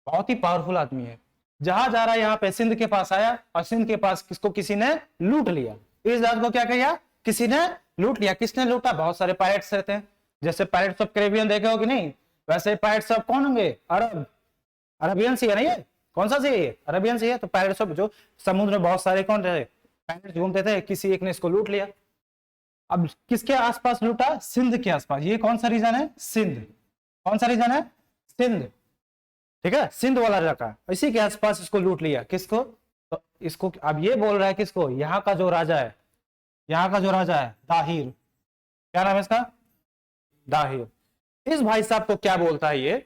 बहुत ही पावरफुल आदमी है। जहाज आ रहा है यहाँ पे, सिंध के पास आया, और सिंध के पास किसको किसी ने लूट लिया। इस जहाज को क्या किया? किसी ने लूट लिया। किसने लूटा? बहुत सारे पायरेट्स रहते हैं, जैसे पायरेट्स ऑफ कैरिबियन देखे हो कि नहीं, वैसे पायरेट्स ऑफ कौन होंगे? अरब, अरबियन सी है ना ये, कौन सा सी है ये? अरबियन सी है। तो पायरेट्स ऑफ, जो समुद्र में बहुत सारे कौन रहे पायरेट्स घूमते थे, किसी एक ने इसको लूट लिया। अब किसके आसपास लूटा? सिंध के आसपास। ये कौन सा रीजन है? सिंध। कौन सा रीजन है? सिंध, ठीक है, सिंध वाला इलाका, इसी के आसपास इसको लूट लिया। किसको? तो इसको अब ये बोल रहा है किसको? यहाँ का जो राजा है, यहाँ का जो राजा है दाहिर, क्या नाम है इसका? दाहिर। इस भाई साहब को क्या बोलता है ये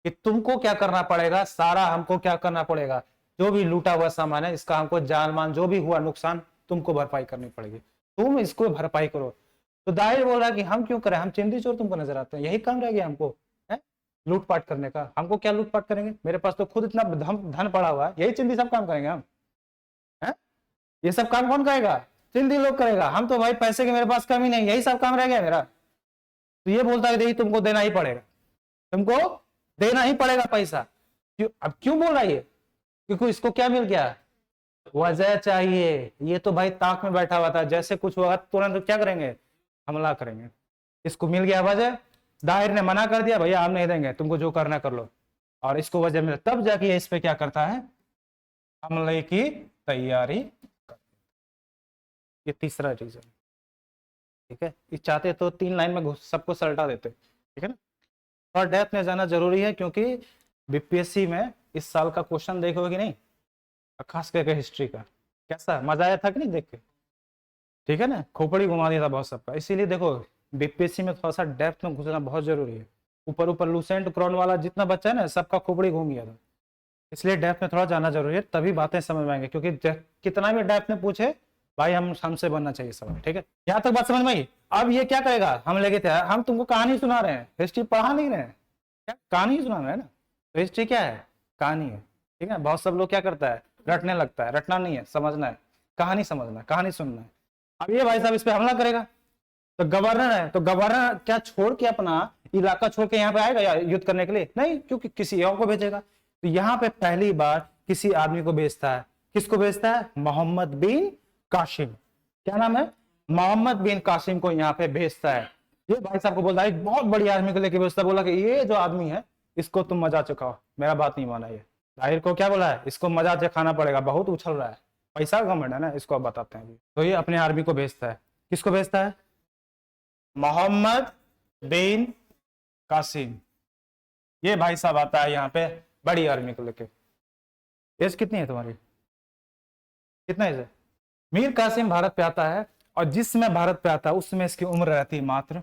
कि तुमको क्या करना पड़ेगा, सारा हमको क्या करना पड़ेगा, जो भी लूटा हुआ सामान है इसका हमको जान मान, जो भी हुआ नुकसान तुमको भरपाई करनी पड़ेगी, तुम इसको भरपाई करो। तो दाहिर बोल रहा है कि हम क्यों करें, हम चिंदी चोर तुमको नजर आते हैं, यही काम रह गया हमको लूटपाट करने का। हमको क्या लूटपाट करेंगे, मेरे पास तो खुद इतना धन पड़ा हुआ है, यही चिंदी सब काम करेंगे हम है? ये सब काम कौन करेगा? चिंदी लोग करेगा। हम तो भाई पैसे के मेरे पास कमी नहीं, यही सब काम रह गया मेरा। तो ये बोलता है यही तुमको देना ही पड़ेगा, तुमको देना ही पड़ेगा पैसा। क्यों? अब क्यों बोल रहा है ये? क्योंकि इसको क्या मिल गया? वजह चाहिए। ये तो भाई ताक में बैठा हुआ था, जैसे कुछ होगा तुरंत क्या करेंगे? हमला करेंगे। इसको मिल गया वजह, दाहिर ने मना कर दिया, भैया हम नहीं देंगे, तुमको जो करना कर लो, और इसको वजह मिला, तब जाके ये इस पे क्या करता है? हमले की तैयारी कर। ये तीसरा रीजन, ठीक है। ये चाहते तो 3 लाइन में सबको सलटा देते, ठीक है ना। और डेप्थ में जाना जरूरी है, क्योंकि बीपीएससी में इस साल का क्वेश्चन देखोगे कि नहीं, खास करके हिस्ट्री का। कैसा मजा आया था कि नहीं देख के? ठीक है ना, खोपड़ी घुमा दिया था बहुत सबका। इसीलिए देखो बीपीएससी में थोड़ा सा डेप्थ में घुसना बहुत जरूरी है। ऊपर ऊपर लूसेंट क्रॉन वाला जितना बच्चा है ना, सबका खोपड़ी घूम गया था, इसलिए डेप्थ में थोड़ा जाना जरूरी है, तभी बातें समझ में आएंगे। क्योंकि कितना भी डेप्थ में पूछे भाई, हमसे बनना चाहिए सवाल, ठीक है। यहाँ तक बात समझ में आई। अब ये क्या करेगा? हम लेके थे, हम तुमको कहानी सुना रहे हैं, हिस्ट्री पढ़ा नहीं रहे हैं, क्या कहानी सुना रहे हैं ना। तो हिस्ट्री क्या है? कहानी है, ठीक है। बहुत सब लोग क्या करता है, रटने लगता है। रटना नहीं है, समझना है, कहानी समझना है, कहानी सुनना है। अब ये भाई साहब इस पे हमला करेगा, तो गवर्नर है, तो गवर्नर क्या छोड़ के अपना इलाका छोड़ के यहाँ पे आएगा या युद्ध करने के लिए? नहीं, क्योंकि किसी और को भेजेगा। तो यहाँ पे पहली बार किसी आदमी को भेजता है। किसको भेजता है? मोहम्मद बिन कासिम। क्या नाम है? मोहम्मद बिन कासिम को यहाँ पे भेजता है। ये भाई साहब को बोलता है, एक बहुत बड़ी आदमी को लेके भेजता, बोला कि ये जो आदमी है इसको तुम मजा चखाओ। मेरा बात नहीं माना। ये दाहिर को क्या बोला है? इसको मजा चखाना पड़ेगा, बहुत उछल रहा है, पैसा गवर्नमेंट है ना, इसको अब बताते हैं। तो ये अपने आर्मी को भेजता है। किसको भेजता है? मोहम्मद बिन कासिम। ये भाई साहब आता है यहाँ पे बड़ी आर्मी को लेके। एज कितनी है तुम्हारी? कितना एज है? मीर कासिम भारत पे आता है, और जिस समय भारत पे आता है उस समय इसकी उम्र रहती है मात्र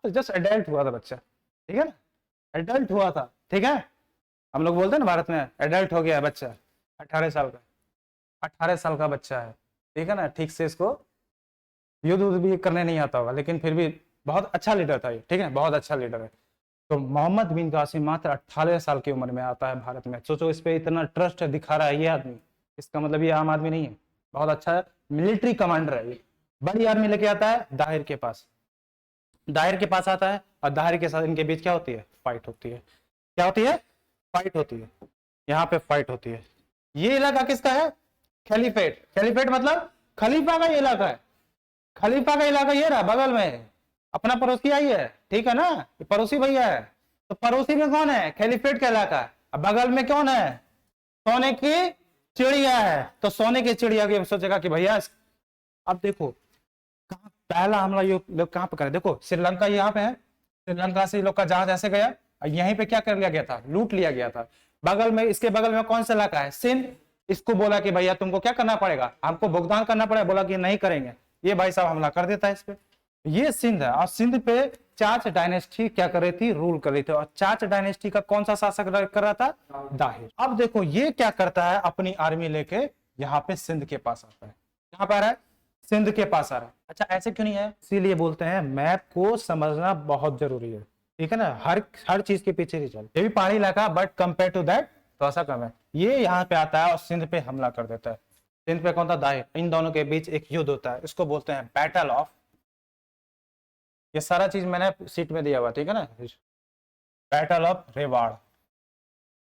जस्ट एडल्ट हुआ था बच्चा, ठीक है ना, एडल्ट हुआ था, ठीक है। हम लोग बोलते हैं ना भारत में एडल्ट हो गया बच्चा, 18 साल का, 18 साल का बच्चा है, ठीक है ना। ठीक से इसको युद्ध भी करने नहीं आता होगा, लेकिन फिर भी बहुत अच्छा लीडर था ये, ठीक है, बहुत अच्छा लीडर है। तो मोहम्मद बिन कासिम मात्र 18 साल की उम्र में आता है भारत में। सोचो इस पे इतना ट्रस्ट दिखा रहा है ये आदमी, इसका मतलब ये आम आदमी नहीं है, बहुत अच्छा मिलिट्री कमांडर है ये। बड़ी आर्मी लेके आता है दाहिर के पास, दाहिर के पास आता है, और दाहिर के साथ इनके बीच क्या होती है? फाइट होती है। क्या होती है? फाइट होती है। यहाँ पे फाइट होती है। ये इलाका किसका है? खलीफेट। खलीफेट मतलब खलीफा का ये इलाका है। खलीफा का इलाका ये रहा बगल में, अपना पड़ोसी आई है, ठीक है ना, ये पड़ोसी भैया है। तो पड़ोसी में कौन है? खलीफेट का इलाका। अब बगल में कौन है? सोने की चिड़िया है। तो सोने की चिड़िया की सोचेगा कि भैया, अब देखो कहां पहला हमला ये लोग कहां पे करे। देखो श्रीलंका यहाँ पे है, श्रीलंका से लोग का जहाज ऐसे गया, यहीं पे क्या कर लिया गया था? लूट लिया गया था। बगल में, इसके बगल में कौन सा इलाका है? सिंध। इसको बोला कि भैया तुमको क्या करना पड़ेगा, हमको भुगतान करना पड़ेगा। बोला कि नहीं करेंगे। ये भाई साहब हमला कर देता है इस पे। ये सिंध है, और सिंध पे चाच डायनेस्टी क्या कर रही थी, रूल कर रही थी। और चाच डायनेस्टी का कौन सा शासक कर रहा था, दाहिर। अब देखो ये क्या करता है, अपनी आर्मी लेके यहाँ पे सिंध के पास आता है। कहां पर आ रहा है, सिंध के पास आ रहा है। अच्छा ऐसे क्यों नहीं है, इसीलिए बोलते हैं मैप को समझना बहुत जरूरी है, ठीक है ना। हर चीज के पीछे नहीं चल, ये भी पहाड़ी इलाका बट कंपेयर टू दैट थोड़ा सा कम है। ये यहाँ पे आता है और सिंध पे हमला कर देता है। सिंध पे कौन था, दाहिर। इन दोनों के बीच एक युद्ध होता है, इसको बोलते हैं बैटल ऑफ, ये सारा चीज मैंने सीट में दिया हुआ, ठीक है ना, बैटल ऑफ रेवाड़।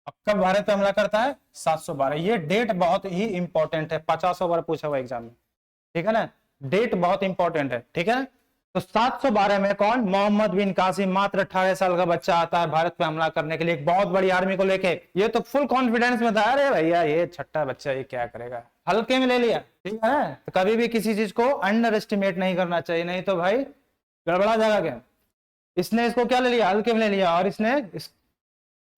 अब कब भारत पे हमला करता है, 712। ये डेट बहुत ही इंपॉर्टेंट है, 50 बार पूछा हुआ एग्जाम में, ठीक है ना, डेट बहुत इंपॉर्टेंट है, ठीक है ना। तो 712 में कौन, मोहम्मद बिन कासिम, मात्र 18 साल का बच्चा आता है भारत पे हमला करने के लिए एक बहुत बड़ी आर्मी को लेके। ये तो फुल कॉन्फिडेंस में था, अरे भैया ये छठा बच्चा ये क्या करेगा, हल्के में ले लिया, ठीक है ना। तो कभी भी किसी चीज को अंडर एस्टिमेट नहीं करना चाहिए, नहीं तो भाई गड़बड़ा जाएगा क्या। इसने इसको क्या ले लिया, हल्के में ले लिया, और इसने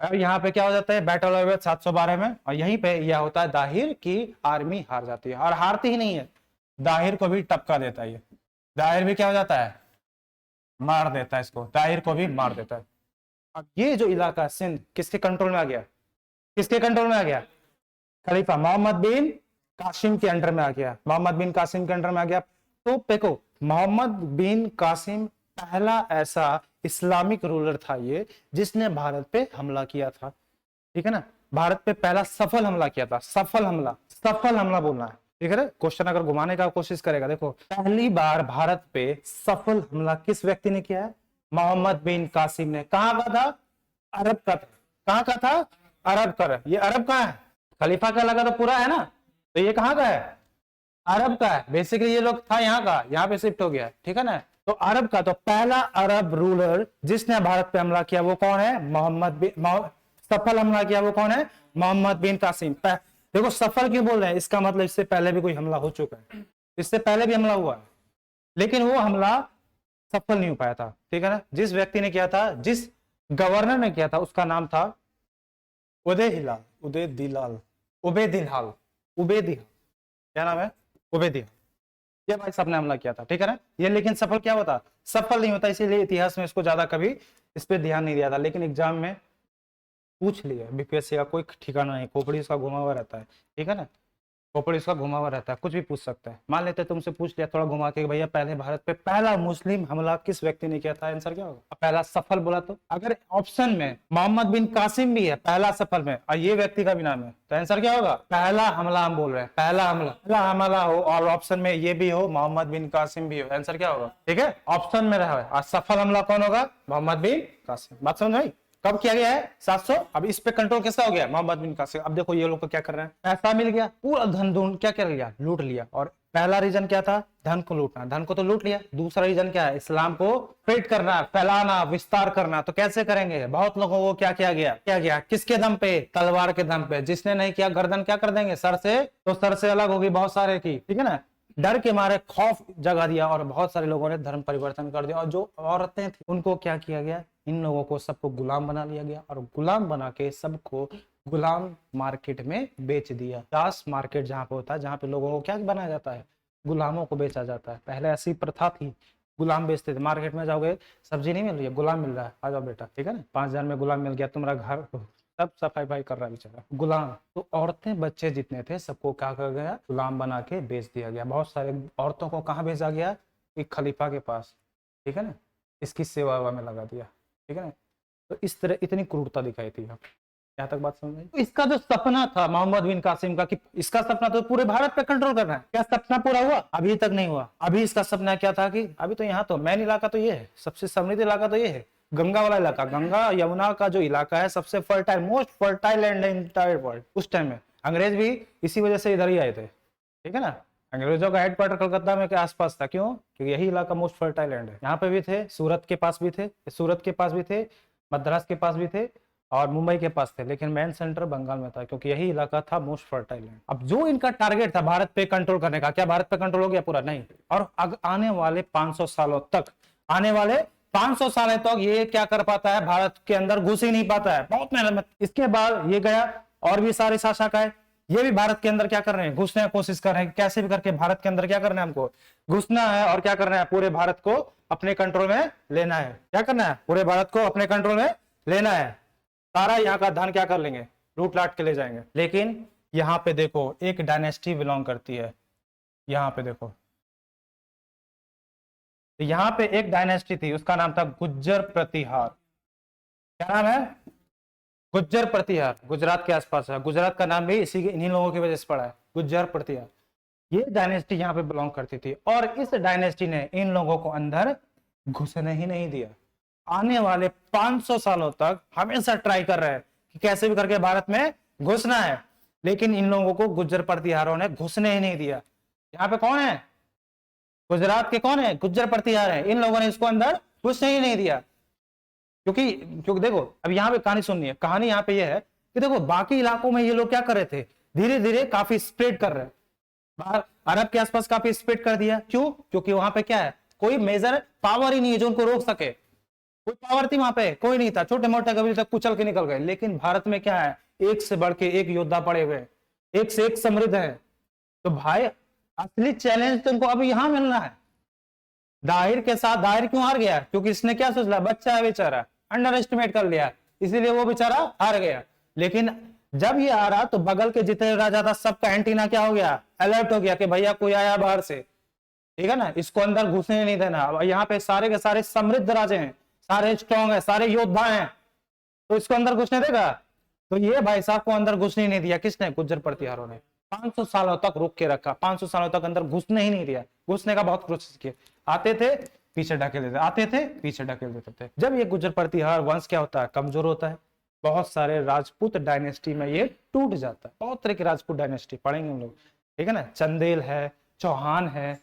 अब यहाँ पे क्या हो जाता है, बैटल ऑफ 712 में, और यहीं पे यह होता है दाहिर की आर्मी हार जाती है। और हारती ही नहीं है, दाहिर को भी टपका देता है। ये दाहिर भी क्या हो जाता है, मार देता है इसको, दाहिर को भी मार देता है। अब ये जो इलाका सिंध किसके कंट्रोल में आ गया, किसके कंट्रोल में आ गया, खलीफा मोहम्मद बिन कासिम के अंडर में आ गया, मोहम्मद बिन कासिम के अंडर में आ गया। तो देखो मोहम्मद बिन कासिम पहला ऐसा इस्लामिक रूलर था ये जिसने भारत पे हमला किया था, ठीक है ना। भारत पे पहला सफल हमला किया था, सफल हमला बोलना है, ठीक है ना। क्वेश्चन अगर घुमाने का कोशिश करेगा, देखो पहली बार भारत पे सफल हमला किस व्यक्ति ने किया है, मोहम्मद बिन कासिम ने। कहां का था, अरब का था। कहां का था, अरब का। ये अरब का है, खलीफा का लगा तो पूरा है ना, तो ये कहां का है, अरब का है। बेसिकली ये लोग था यहाँ का, यहाँ पे शिफ्ट हो गया, ठीक है ना। तो अरब का, तो पहला अरब रूलर जिसने भारत पे हमला किया वो कौन है, सफल हमला किया वो कौन है, मोहम्मद बिन कासिम। देखो सफल क्यों बोल रहे हैं, इसका मतलब इससे पहले भी कोई हमला हो चुका है, इससे पहले भी हमला हुआ है, लेकिन वो हमला सफल नहीं हो पाया था, ठीक है ना। जिस व्यक्ति ने किया था, जिस गवर्नर ने किया था, उसका नाम था उबेदिलाल, क्या नाम है, उबेदिलाल। ये भाई साहब ने हमला किया था, ठीक है ना। ये लेकिन सफल क्या होता, सफल नहीं होता, इसीलिए इतिहास में इसको ज्यादा कभी इस पे ध्यान नहीं दिया था। लेकिन एग्जाम में पूछ लिया, बीपीएससी का कोई ठिकाना नहीं, खोपड़ी उसका घुमा हुआ रहता है, ठीक है ना, खोपड़ी उसका घुमा हुआ रहता है, कुछ भी पूछ सकता है। मान लेते तुमसे पूछ लिया थोड़ा घुमा के, भैया पहले भारत पे पहला मुस्लिम हमला किस व्यक्ति ने किया था, आंसर क्या होगा, पहला सफल बोला तो अगर ऑप्शन में मोहम्मद बिन कासिम भी है पहला सफल में, और ये व्यक्ति का भी नाम है, तो आंसर क्या होगा, पहला हमला हम बोल रहे हैं, पहला हमला हो, और ऑप्शन में ये भी हो, मोहम्मद बिन कासिम भी हो, आंसर क्या होगा, ठीक है, ऑप्शन में रहा है। और सफल हमला कौन होगा, मोहम्मद बिन कासिम। बात समझ आई, कब किया गया है, 700। अब इस पे कंट्रोल किसका हो गया, मोहम्मद बिन कासिम। अब देखो ये लोग को क्या कर रहे हैं, पैसा मिल गया, पूरा धन ढूंढ क्या कर लिया, लूट लिया। और पहला रीजन क्या था, धन को लूटना, धन को तो लूट लिया। दूसरा रीजन क्या है, इस्लाम को स्प्रेड करना, फैलाना, विस्तार करना। तो कैसे करेंगे, बहुत लोगों को क्या किया गया, किसके दम पे, तलवार के दम पे। जिसने नहीं किया गर्दन क्या कर देंगे, सर से, तो सर से अलग होगी बहुत सारे की, ठीक है ना। डर के मारे खौफ जगा दिया, और बहुत सारे लोगों ने धर्म परिवर्तन कर दिया। और जो औरतें थी उनको क्या किया गया, इन लोगों को सबको गुलाम बना लिया गया, और गुलाम बना के सबको गुलाम मार्केट में बेच दिया। दास मार्केट जहाँ पे होता है, जहाँ पे लोगों को क्या बनाया जाता है, गुलामों को बेचा जाता है। पहले ऐसी प्रथा थी, गुलाम बेचते थे। मार्केट में जाओगे, सब्जी नहीं मिल रही है, गुलाम मिल रहा है, आ जाओ बेटा, ठीक है ना, 5000 में गुलाम मिल गया, तुम्हारा घर सब सफाई भाई कर रहा है बेचारा, गुलाम। तो औरतें बच्चे जितने थे सबको क्या कर गया, गुलाम बना के बेच दिया गया। बहुत सारे औरतों को कहाँ भेजा गया, एक खलीफा के पास, ठीक है ना, इसकी सेवा में लगा दिया, ठीक है ना। तो इस तरह इतनी क्रूरता दिखाई थी। यहाँ तक बात समझ में? तो इसका जो सपना था मोहम्मद बिन कासिम का, कि इसका सपना तो पूरे भारत पे कंट्रोल करना है, क्या सपना पूरा हुआ? अभी तक नहीं हुआ। अभी इसका सपना क्या था कि अभी तो यहाँ तो मेन इलाका तो ये है, सबसे समृद्ध इलाका तो ये है, गंगा वाला इलाका। गंगा यमुना का जो इलाका है सबसे fertile, most fertile land in entire world. उस टाइम में अंग्रेज भी इसी वजह से इधर ही आए थे, ठीक है ना। अंग्रेजों का हेडक्वार्टर कलकत्ता में के आसपास था, क्यों? क्योंकि यही इलाका मोस्ट फर्टाइल लैंड है। यहाँ पे भी थे, सूरत के पास भी थे, मद्रास के पास भी थे, और मुंबई के पास थे, लेकिन मेन सेंटर बंगाल में था, क्योंकि यही इलाका था मोस्ट फर्टाइल लैंड। अब जो इनका टारगेट था भारत पे कंट्रोल करने का, क्या भारत पे कंट्रोल हो गया पूरा? नहीं। और आने वाले 500 सालों तक, आने वाले 500 साल तक ये क्या कर पाता है, भारत के अंदर घुस ही नहीं पाता है, बहुत मेहनत। इसके बाद ये गया, और भी सारे शासक आए, ये भी भारत के अंदर क्या कर रहे हैं, घुसने की कोशिश कर रहे हैं, कैसे भी करके भारत के अंदर क्या करना है, हमको घुसना है, और क्या करना है, पूरे भारत को अपने कंट्रोल में लेना है। क्या करना है? पूरे भारत को अपने कंट्रोल में लेना है। सारा यहाँ का धन क्या कर लेंगे? लूट लाट के ले जाएंगे। लेकिन यहाँ पे देखो एक डायनेस्टी बिलोंग करती है, यहाँ पे देखो, तो यहाँ पे एक डायनेस्टी थी, उसका नाम था गुज्जर प्रतिहार। क्या नाम है? गुज्जर प्रतिहार। गुजरात के आसपास है, गुजरात का नाम भी इन्हीं लोगों की वजह से पड़ा है, गुज्जर प्रतिहार। ये डायनेस्टी यहाँ पे बिलोंग करती थी और इस डायनेस्टी ने इन लोगों को अंदर घुसने ही नहीं दिया। आने वाले 500 सालों तक हमेशा ट्राई कर रहे हैं कि कैसे भी करके भारत में घुसना है, लेकिन इन लोगों को गुज्जर प्रतिहारों ने घुसने ही नहीं दिया। यहाँ पे कौन है? गुजरात के कौन है? गुज्जर प्रतिहार है। इन लोगों ने इसको अंदर घुसने ही नहीं दिया, क्योंकि देखो अब यहाँ पे कहानी सुननी है। कहानी यहाँ पे यह है कि देखो बाकी इलाकों में ये लोग क्या कर रहे थे, धीरे धीरे काफी स्प्रेड कर रहे हैं, बाहर अरब के आसपास काफी स्प्रेड कर दिया। क्यों? क्योंकि वहां पे क्या है, कोई मेजर पावर ही नहीं है जो उनको रोक सके। कोई पावर थी वहां पे? कोई नहीं था। छोटे मोटे कबीले तक कुचल के निकल गए। लेकिन भारत में क्या है, एक से बढ़ के एक योद्धा पड़े हुए, एक से एक समृद्ध है। तो भाई असली चैलेंज तुमको अब यहां मिलना है। दाहिर के साथ दाहिर क्यों हार गया? क्योंकि इसने क्या सोच लिया, बच्चा है बेचारा, अंडर एस्टिमेट कर लिया, इसीलिए वो बेचारा हार गया। लेकिन जब ये आ रहा तो बगल के जितने राजा था सबका एंटीना क्या हो गया, अलर्ट हो गया कि भैया कोई आया बाहर से, ठीक है ना, इसको अंदर घुसने नहीं देना। अब यहाँ पे सारे के सारे समृद्ध राजे हैं, सारे स्ट्रॉन्ग है, सारे योद्धा हैं, तो इसको अंदर घुसने देगा? तो ये भाई साहब को अंदर घुसने नहीं दिया। किसने? गुज्जर प्रतिहारों ने। 500 सालों तक रोक के रखा, 500 सालों तक अंदर घुसने ही नहीं दिया। घुसने का बहुत कोशिश किया, आते थे पीछे ढकेल देते, आते थे पीछे ढकेल देते थे। जब ये गुज्जर प्रतिहार वंश क्या होता है, कमजोर होता है, बहुत सारे राजपूत डायनेस्टी में ये टूट जाता है। बहुत तरह की राजपूत डायनेस्टी पढ़ेंगे हम लोग, ठीक है ना, चंदेल है, चौहान है,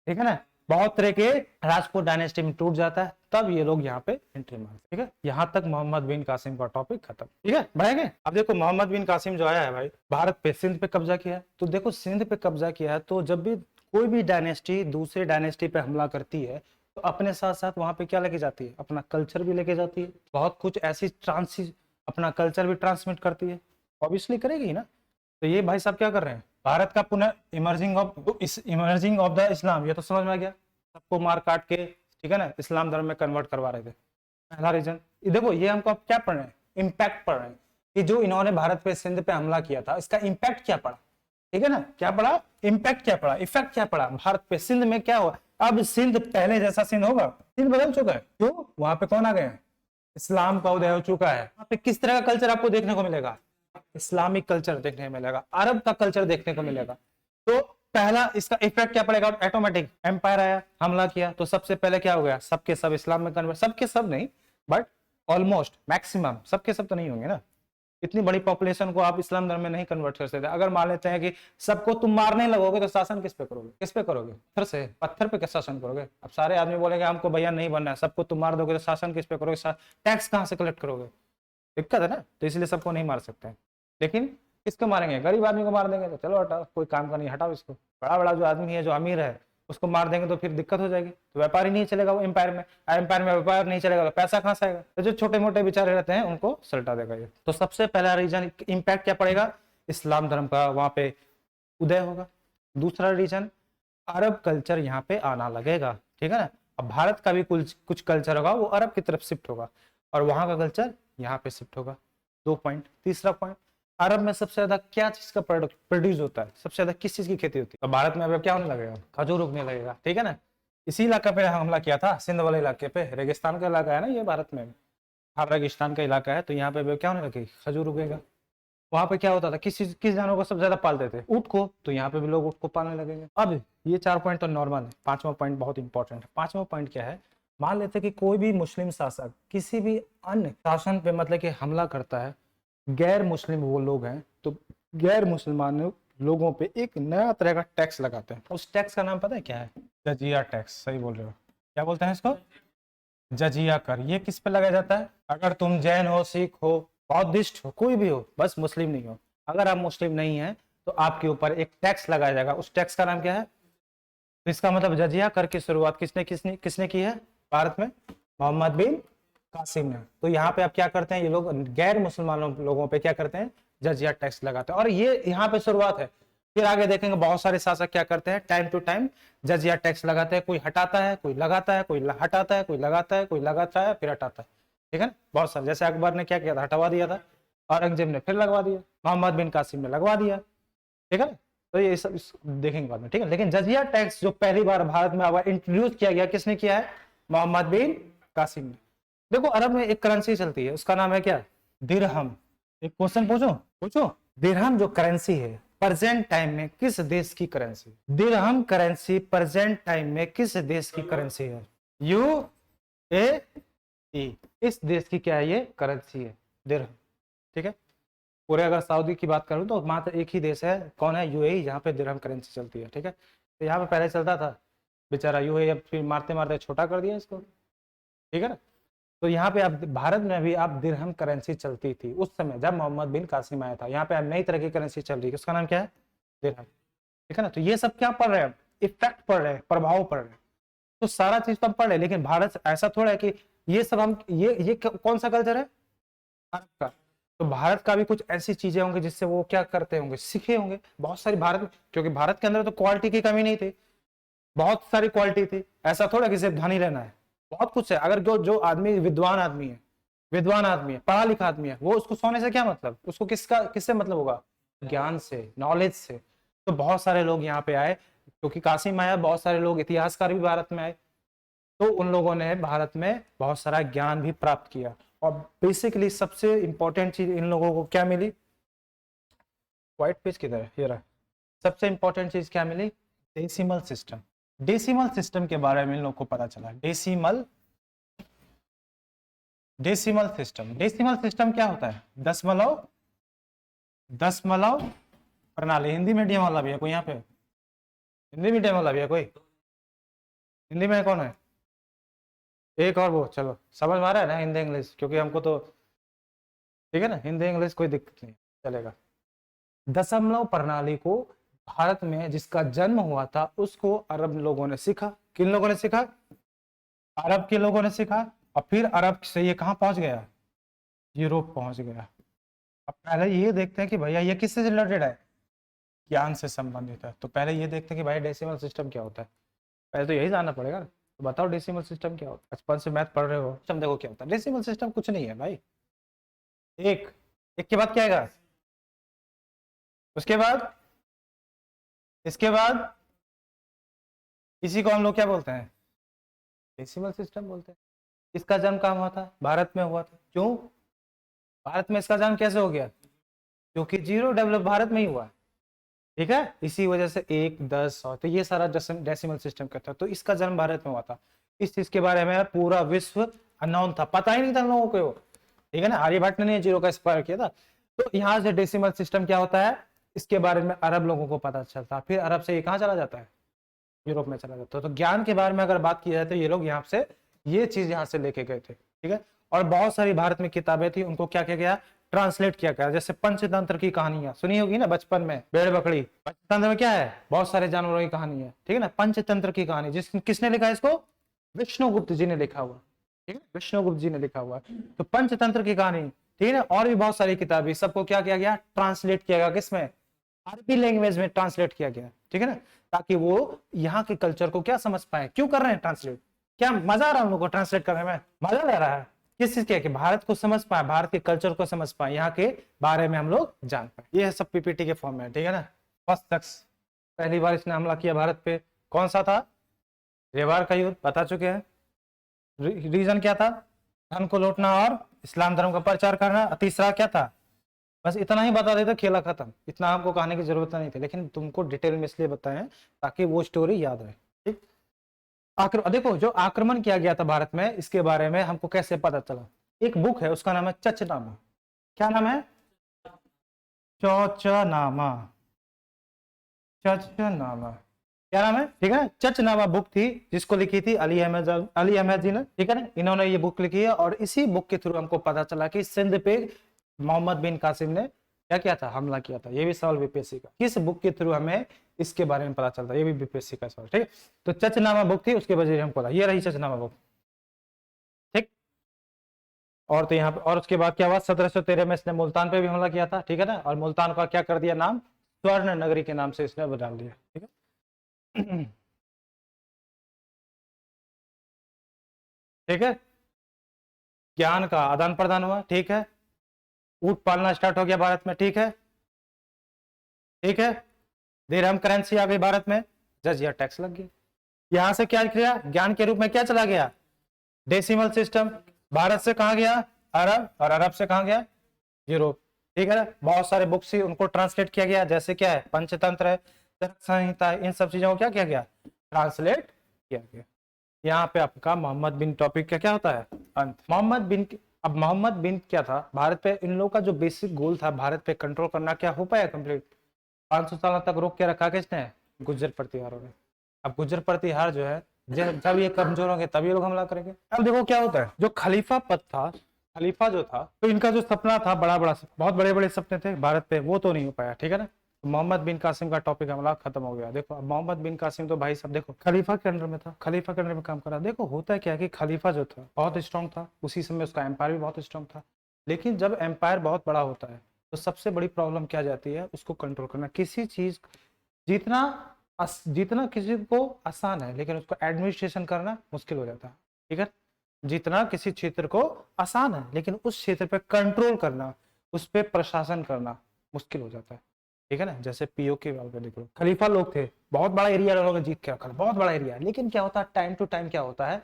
ठीक है ना, बहुत तरह के राजपूत डायनेस्टी में टूट जाता है। तब ये लोग यहाँ पे एंट्री मारते, ठीक है। यहाँ तक मोहम्मद बिन कासिम का टॉपिक खत्म, ठीक है। बढ़ेंगे। अब देखो मोहम्मद बिन कासिम जो आया है भाई, भारत पे सिंध पे कब्जा किया है। तो देखो सिंध पे कब्जा किया है, तो जब भी कोई भी डायनेस्टी दूसरे डायनेस्टी पे हमला करती है तो अपने साथ साथ वहां पे क्या लेके जाती है, अपना कल्चर भी लेके जाती है। बहुत कुछ ऐसी अपना कल्चर भी ट्रांसमिट करती है, ऑब्वियसली करेगी ना। तो ये भाई साहब क्या कर रहे हैं, भारत का पुनः इमर्जिंग ऑफ द इस्लाम, ये तो समझ में आ गया। सबको मार काट के, ठीक है ना, इस्लाम धर्म में कन्वर्ट करवा रहे थे। पहला रीजन। देखो ये हमको अब क्या पढ़ रहे हैं, इम्पैक्ट पढ़ रहे हैं कि जो इन्होंने भारत पे सिंध पे हमला किया था इसका इम्पैक्ट क्या पड़ा, ठीक है ना। क्या पड़ा? इम्पैक्ट क्या पड़ा, इफेक्ट क्या पड़ा भारत पे, सिंध में क्या हुआ। अब सिंध पहले जैसा सिंध होगा? सिंध बदल चुका है। क्यों? वहां पे कौन आ गए हैं, इस्लाम का उदय हो चुका है। वहां पे किस तरह का कल्चर आपको देखने को मिलेगा, इस्लामिक कल्चर देखने को मिलेगा, अरब का कल्चर देखने को मिलेगा। तो पहला इसका इफेक्ट क्या पड़ेगा, ऑटोमेटिक एम्पायर आया, हमला किया, तो सबसे पहले क्या हो गया, सबके सब इस्लाम में कन्वर्ट। सबके सब नहीं, बट ऑलमोस्ट मैक्सिमम, सबके सब तो नहीं होंगे ना, इतनी बड़ी पॉपुलेशन को आप इस्लाम धर्म में नहीं कन्वर्ट कर सकते। अगर मान लेते हैं कि सबको तुम मारने लगोगे तो शासन किस पे करोगे, किस पे करोगे, पत्थर से, पत्थर पे कैसे शासन करोगे। अब सारे आदमी बोलेंगे हमको भैया नहीं बनना है, सबको तुम मार दोगे तो शासन किस पे करोगे, टैक्स कहाँ से कलेक्ट करोगे, दिक्कत है ना। तो इसलिए सबको नहीं मार सकते हैं। लेकिन किसको मारेंगे, गरीब आदमी को मार देंगे तो चलो हटाओ, कोई काम का नहीं, हटाओ इसको। बड़ा बड़ा जो आदमी है, जो अमीर है, उसको मार देंगे तो फिर दिक्कत हो जाएगी, तो व्यापार ही नहीं चलेगा वो एम्पायर में। एम्पायर में व्यापार नहीं चलेगा तो पैसा कहां से आएगा। तो जो छोटे मोटे बेचारे रहते हैं उनको सल्टा देगा ये। तो सबसे पहला रीजन इम्पैक्ट क्या पड़ेगा, इस्लाम धर्म का वहां पे उदय होगा। दूसरा रीजन, अरब कल्चर यहाँ पे आना लगेगा, ठीक है ना। अब भारत का भी कुछ कल्चर होगा वो अरब की तरफ शिफ्ट होगा और वहां का कल्चर यहाँ पे शिफ्ट होगा। 2 पॉइंट। तीसरा पॉइंट, अरब में सबसे ज्यादा क्या चीज का प्रोड्यूस होता है, सबसे ज्यादा किस चीज की खेती होती है। तो भारत में अब क्या होने लगेगा, खजूर उगने लगेगा, ठीक है ना। इसी इलाका पे हमला किया था, सिंध वाले इलाके पे, रेगिस्तान का इलाका है ना ये भारत में, हर रेगिस्तान का इलाका है। तो यहाँ पे क्या होने लगेगी, खजूर उगेगा। वहां पे क्या होता था, किस जानवर को सबसे ज्यादा पालते थे, ऊंट को, तो यहाँ पे भी लोग ऊंट को पालने लगेंगे। अब ये 4 पॉइंट तो नॉर्मल है, 5वां पॉइंट बहुत इंपॉर्टेंट है। 5वां पॉइंट क्या है, मान लेते कि कोई भी मुस्लिम शासक किसी भी अन्य शासन पे मतलब कि हमला करता है, गैर मुस्लिम वो लोग हैं, तो गैर मुसलमान लोगों पे एक नया तरह का टैक्स लगाते हैं। उस टैक्स का नाम पता है क्या है, जजिया टैक्स। सही बोल रहे हो, क्या बोलते हैं इसको, जजिया कर। ये किस पे लगाया जाता है, अगर तुम जैन हो, सिख हो, बौद्धिस्ट हो, कोई भी हो, बस मुस्लिम नहीं हो, अगर आप मुस्लिम नहीं है तो आपके ऊपर एक टैक्स लगाया जाएगा। उस टैक्स का नाम क्या है, तो इसका मतलब जजिया कर की शुरुआत किसने की है भारत में, मोहम्मद बिन कासिम ने। तो यहाँ पे अब क्या करते हैं ये लोग, गैर मुसलमान लोगों पे क्या करते हैं, जजिया टैक्स लगाते हैं। और ये यहाँ पे शुरुआत है, फिर आगे देखेंगे बहुत सारे शासक क्या करते हैं, टाइम टू टाइम जजिया टैक्स लगाते हैं, कोई हटाता है, कोई लगाता है, कोई हटाता है, कोई लगाता है, कोई लगाता है फिर हटाता है, ठीक है ना। बहुत सारे, जैसे अकबर ने क्या किया था, हटवा दिया था, औरंगजेब ने फिर लगवा दिया, मोहम्मद बिन कासिम ने लगवा दिया, ठीक है। तो ये सब देखेंगे बाद में, ठीक है। लेकिन जजिया टैक्स जो पहली बार भारत में इंट्रोड्यूस किया गया, किसने किया है, मोहम्मद बिन कासिम ने। देखो अरब में एक करेंसी चलती है, उसका नाम है क्या, दिरहम। एक क्वेश्चन पूछो, पूछो, दिरहम जो करेंसी है प्रेजेंट टाइम में किस देश की करेंसी, दिरहम करेंसी प्रेजेंट टाइम में किस देश की करेंसी है, UAE, इस देश की क्या है, ये करेंसी है दिरहम, ठीक है। पूरे अगर सऊदी की बात करूं तो मात्र एक ही देश है, कौन है, UAE, जहाँ पे दिरहम करेंसी चलती है, ठीक है। तो यहाँ पे पहले चलता था बेचारा UAE, अब फिर मारते मारते छोटा कर दिया इसको, ठीक है ना। तो यहाँ पे अब भारत में भी अब दिरहम करेंसी चलती थी उस समय जब मोहम्मद बिन कासिम आया था। यहाँ पे अब नई तरह की करेंसी चल रही है, उसका नाम क्या है, दिरहम, ठीक है ना। तो ये सब क्या पढ़ रहे हैं, इफेक्ट पढ़ रहे हैं, प्रभाव पढ़ रहे हैं। तो सारा चीज तो हम पढ़ रहे हैं, लेकिन भारत ऐसा थोड़ा है कि ये सब हम ये कौन सा कल्चर है, भारत का। तो भारत का भी कुछ ऐसी चीजें होंगी जिससे वो क्या करते होंगे, सीखे होंगे बहुत सारी भारत, क्योंकि भारत के अंदर तो क्वालिटी की कमी नहीं थी, बहुत सारी क्वालिटी थी। ऐसा थोड़ा कि सिर्फ धनी रहना है, बहुत कुछ है। अगर जो आदमी विद्वान आदमी है, विद्वान आदमी है, पढ़ा लिखा आदमी है, वो उसको सोने से क्या मतलब, उसको किससे मतलब होगा, ज्ञान से, नॉलेज से। तो बहुत सारे लोग यहाँ पे आए, क्योंकि कासिम आया, बहुत सारे लोग इतिहासकार भी भारत में आए, तो उन लोगों ने भारत में बहुत सारा ज्ञान भी प्राप्त किया। और बेसिकली सबसे इंपॉर्टेंट चीज इन लोगों को क्या मिली, व्हाइट पेज किधर है, ये रहा। सबसे इंपॉर्टेंट चीज क्या मिली, डेसिमल सिस्टम। डेसिमल सिस्टम के बारे में इन लोगों को पता चला, डेसिमल सिस्टम। डेसिमल सिस्टम क्या होता है, दशमलव प्रणाली। हिंदी मीडियम वाला भी है कोई यहाँ पे, हिंदी मीडियम वाला भी है कोई, हिंदी में कौन है, एक और वो, चलो समझ में आ रहा है ना हिंदी इंग्लिश, क्योंकि हमको तो ठीक है ना, हिंदी इंग्लिश कोई दिक्कत नहीं, चलेगा। दशमलव प्रणाली को भारत में जिसका जन्म हुआ था उसको अरब लोगों ने सीखा। किन लोगों ने सीखा, अरब के लोगों ने सीखा। और फिर अरब से ये कहां पहुंच गया, यूरोप पहुंच गया। अब पहले ये देखते हैं कि भैया ये किससे रिलेटेड है, ज्ञान से संबंधित है। तो पहले ये देखते हैं कि भाई डेसिमल सिस्टम क्या होता है, पहले तो यही जानना पड़ेगा। तो बताओ डेसिमल सिस्टम क्या होता है, बचपन से मैथ पढ़ रहे हो, सिस्टम देखो क्या होता है। डेसिमल सिस्टम कुछ नहीं है भाई, एक एक के बाद क्या आएगा, उसके बाद, इसके बाद, इसी को हम लोग क्या बोलते हैं, डेसिमल सिस्टम बोलते हैं। इसका जन्म कहाँ हुआ था, भारत में हुआ था। क्यों भारत में इसका जन्म कैसे हो गया, क्योंकि जीरो डेवलप भारत में ही हुआ, ठीक है। इसी वजह से 1, 10, 100, तो ये सारा डेसिमल सिस्टम का था। तो इसका जन्म भारत में हुआ था। इस चीज के बारे में पूरा विश्व अननोन था, पता ही नहीं था लोगों को, ठीक है ना। आर्यभट्ट ने जीरो का स्क्वायर किया था। तो यहाँ से डेसिमल सिस्टम क्या होता है, इसके बारे में अरब लोगों को पता चलता, फिर अरब से ये कहाँ चला जाता है, यूरोप में चला जाता है। तो ज्ञान के बारे में अगर बात की जाए तो ये लोग यहाँ से ये चीज यहाँ से लेके गए थे, ठीक है। और बहुत सारी भारत में किताबें थी, उनको क्या किया गया, ट्रांसलेट किया गया। जैसे पंचतंत्र की कहानियां सुनी होगी ना बचपन में, भेड़ बकरी। पंचतंत्र में क्या है, बहुत सारे जानवरों की कहानी है, ठीक है ना। पंचतंत्र की कहानी किसने लिखा है इसको, विष्णुगुप्त जी ने लिखा हुआ, ठीक है, विष्णुगुप्त जी ने लिखा हुआ। तो पंचतंत्र की कहानी, ठीक है ना। और भी बहुत सारी किताबें, सबको क्या किया गया, ट्रांसलेट किया गया, किसमें, अरबी लैंग्वेज में ट्रांसलेट किया गया, ठीक है ना। ताकि वो यहाँ के कल्चर को क्या समझ पाए। क्यों कर रहे हैं ट्रांसलेट, क्या मजा आ रहा है उन लोगों को ट्रांसलेट करने में, मजा ले रहा है, किस चीज के, कि भारत को समझ पाए, भारत के कल्चर को समझ पाए, यहाँ के बारे में हम लोग जान पाए। ये सब पीपीटी के फॉर्म में, ठीक है ना। फर्स्ट शख्स पहली बार इसने हमला किया भारत पे, कौन सा था, रेवार का युद्ध, बता चुके हैं। रीजन क्या था, धन को लूटना और इस्लाम धर्म का प्रचार करना। तीसरा क्या था, बस इतना ही बता देते, खेला खत्म, इतना हमको कहने की जरूरत नहीं थी, लेकिन तुमको डिटेल में इसलिए बताएं ताकि वो स्टोरी याद रहे, ठीक। देखो जो आक्रमण किया गया था भारत में, इसके बारे में हमको कैसे पता चला, एक बुक है उसका नाम है चचनामा। क्या नाम है, चौचनामा, चचनामा, क्या नाम है, ठीक है। चचनामा बुक थी जिसको लिखी थी अली अहमद जी ने, ठीक है ना। इन्होंने ये बुक लिखी है और इसी बुक के थ्रू हमको पता चला कि सिंध पे मोहम्मद बिन कासिम ने क्या किया था, हमला किया था। ये भी सवाल बीपीएससी का, किस बुक के थ्रू हमें इसके बारे में पता चलता है, ये भी बीपीएससी का सवाल, ठीक। तो चचनामा बुक थी, उसके वजह से हमको पता, ये रही चचनामा बुक, ठीक। और तो यहाँ पे, और उसके बाद क्या हुआ, 1713 में इसने मुल्तान पे भी हमला किया था, ठीक है ना। और मुल्तान का क्या कर दिया नाम, स्वर्ण नगरी के नाम से इसने वो डाल दिया, ठीक है। ठीक है, ज्ञान का आदान प्रदान हुआ, ठीक है, ऊंट पालना स्टार्ट हो गया भारत में, ठीक है, ठीक है, दिरहम करेंसी आ गई भारत में, जजिया टैक्स लग गया। यहां से क्या किया, ज्ञान के रूप में क्या चला गया, डेसिमल सिस्टम। भारत से कहा गया अरब, और अरब से कहा गया यूरोप, ठीक है ना। बहुत सारे बुक्स ही उनको ट्रांसलेट किया गया, जैसे क्या है पंचतंत्र है, चरक संहिता है, इन सब चीजों को क्या किया गया, ट्रांसलेट किया गया। यहाँ पे आपका मोहम्मद बिन टॉपिक का क्या होता है, अंत। मोहम्मद बिन, अब मोहम्मद बिन क्या था, भारत पे इन लोगों का जो बेसिक गोल था भारत पे कंट्रोल करना, क्या हो पाया कंप्लीट। 500 साल तक रोक के रखा किसने, गुज्जर प्रतिहारों ने। अब गुज्जर प्रतिहार जो है, जब ये कमजोर होंगे तब ये लोग हमला करेंगे। अब देखो क्या होता है, जो खलीफा पद था, खलीफा जो था, तो इनका जो सपना था बड़ा बड़ा, बहुत बड़े बड़े सपने थे भारत पे, वो तो नहीं हो पाया, ठीक है ना। मोहम्मद बिन कासिम का टॉपिक हमला खत्म हो गया। देखो अब मोहम्मद बिन कासिम तो भाई साहब देखो खलीफा के अंडर में था, खलीफा के अंडर में काम करा। देखो होता क्या है कि खलीफा जो था बहुत स्ट्रांग था, उसी समय उसका एम्पायर भी बहुत स्ट्रांग था। लेकिन जब एम्पायर बहुत बड़ा होता है तो सबसे बड़ी प्रॉब्लम क्या जाती है, उसको कंट्रोल करना। किसी चीज जितना जितना किसी को आसान है, लेकिन उसको एडमिनिस्ट्रेशन करना मुश्किल हो जाता है, ठीक है। जितना किसी क्षेत्र को आसान है, लेकिन उस क्षेत्र पे कंट्रोल करना, उस पे प्रशासन करना मुश्किल हो जाता है, ठीक है ना। जैसे पीओ के वाल पे देख लो, खलीफा लोग थे, बहुत बड़ा एरिया लोगों ने जीत के रखा, बहुत बड़ा एरिया। लेकिन क्या होता है, टाइम टू टाइम क्या होता है,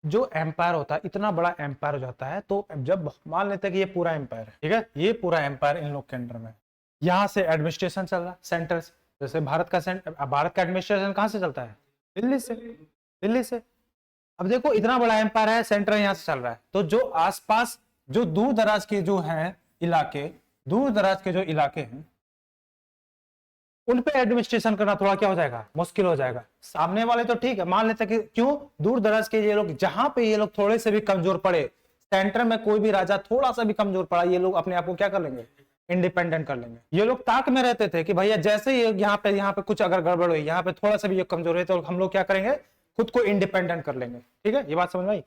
जो एम्पायर होता है, इतना बड़ा एम्पायर हो जाता है, तो जब मान लेते हैं कि ये पूरा एम्पायर है, ठीक है, ये पूरा एम्पायर इन लोग के अंडर में, यहाँ से एडमिनिस्ट्रेशन चल रहा, सेंटर से। जैसे भारत का एडमिनिस्ट्रेशन कहाँ से चलता है, दिल्ली से, दिल्ली से। अब देखो इतना बड़ा एम्पायर है, सेंटर यहाँ से चल रहा है, तो जो आसपास जो दूर दराज के जो हैं इलाके, दूर दराज के जो इलाके हैं, उन पे एडमिनिस्ट्रेशन करना थोड़ा क्या हो जाएगा, मुश्किल हो जाएगा। सामने वाले तो ठीक है, मान लेते कि क्यों, दूर दराज के ये लोग, जहां पे ये लोग थोड़े से भी कमजोर पड़े, सेंटर में कोई भी राजा थोड़ा सा भी कमजोर पड़ा, ये लोग अपने आप को क्या कर लेंगे, इंडिपेंडेंट कर लेंगे। ये लोग ताक में रहते थे कि भैया जैसे ही यहाँ पे कुछ अगर गड़बड़ हुई, यहाँ पे थोड़ा सा भी ये कमजोर है, तो हम लोग क्या करेंगे, खुद को इंडिपेंडेंट कर लेंगे, ठीक है, ये बात समझ में आई।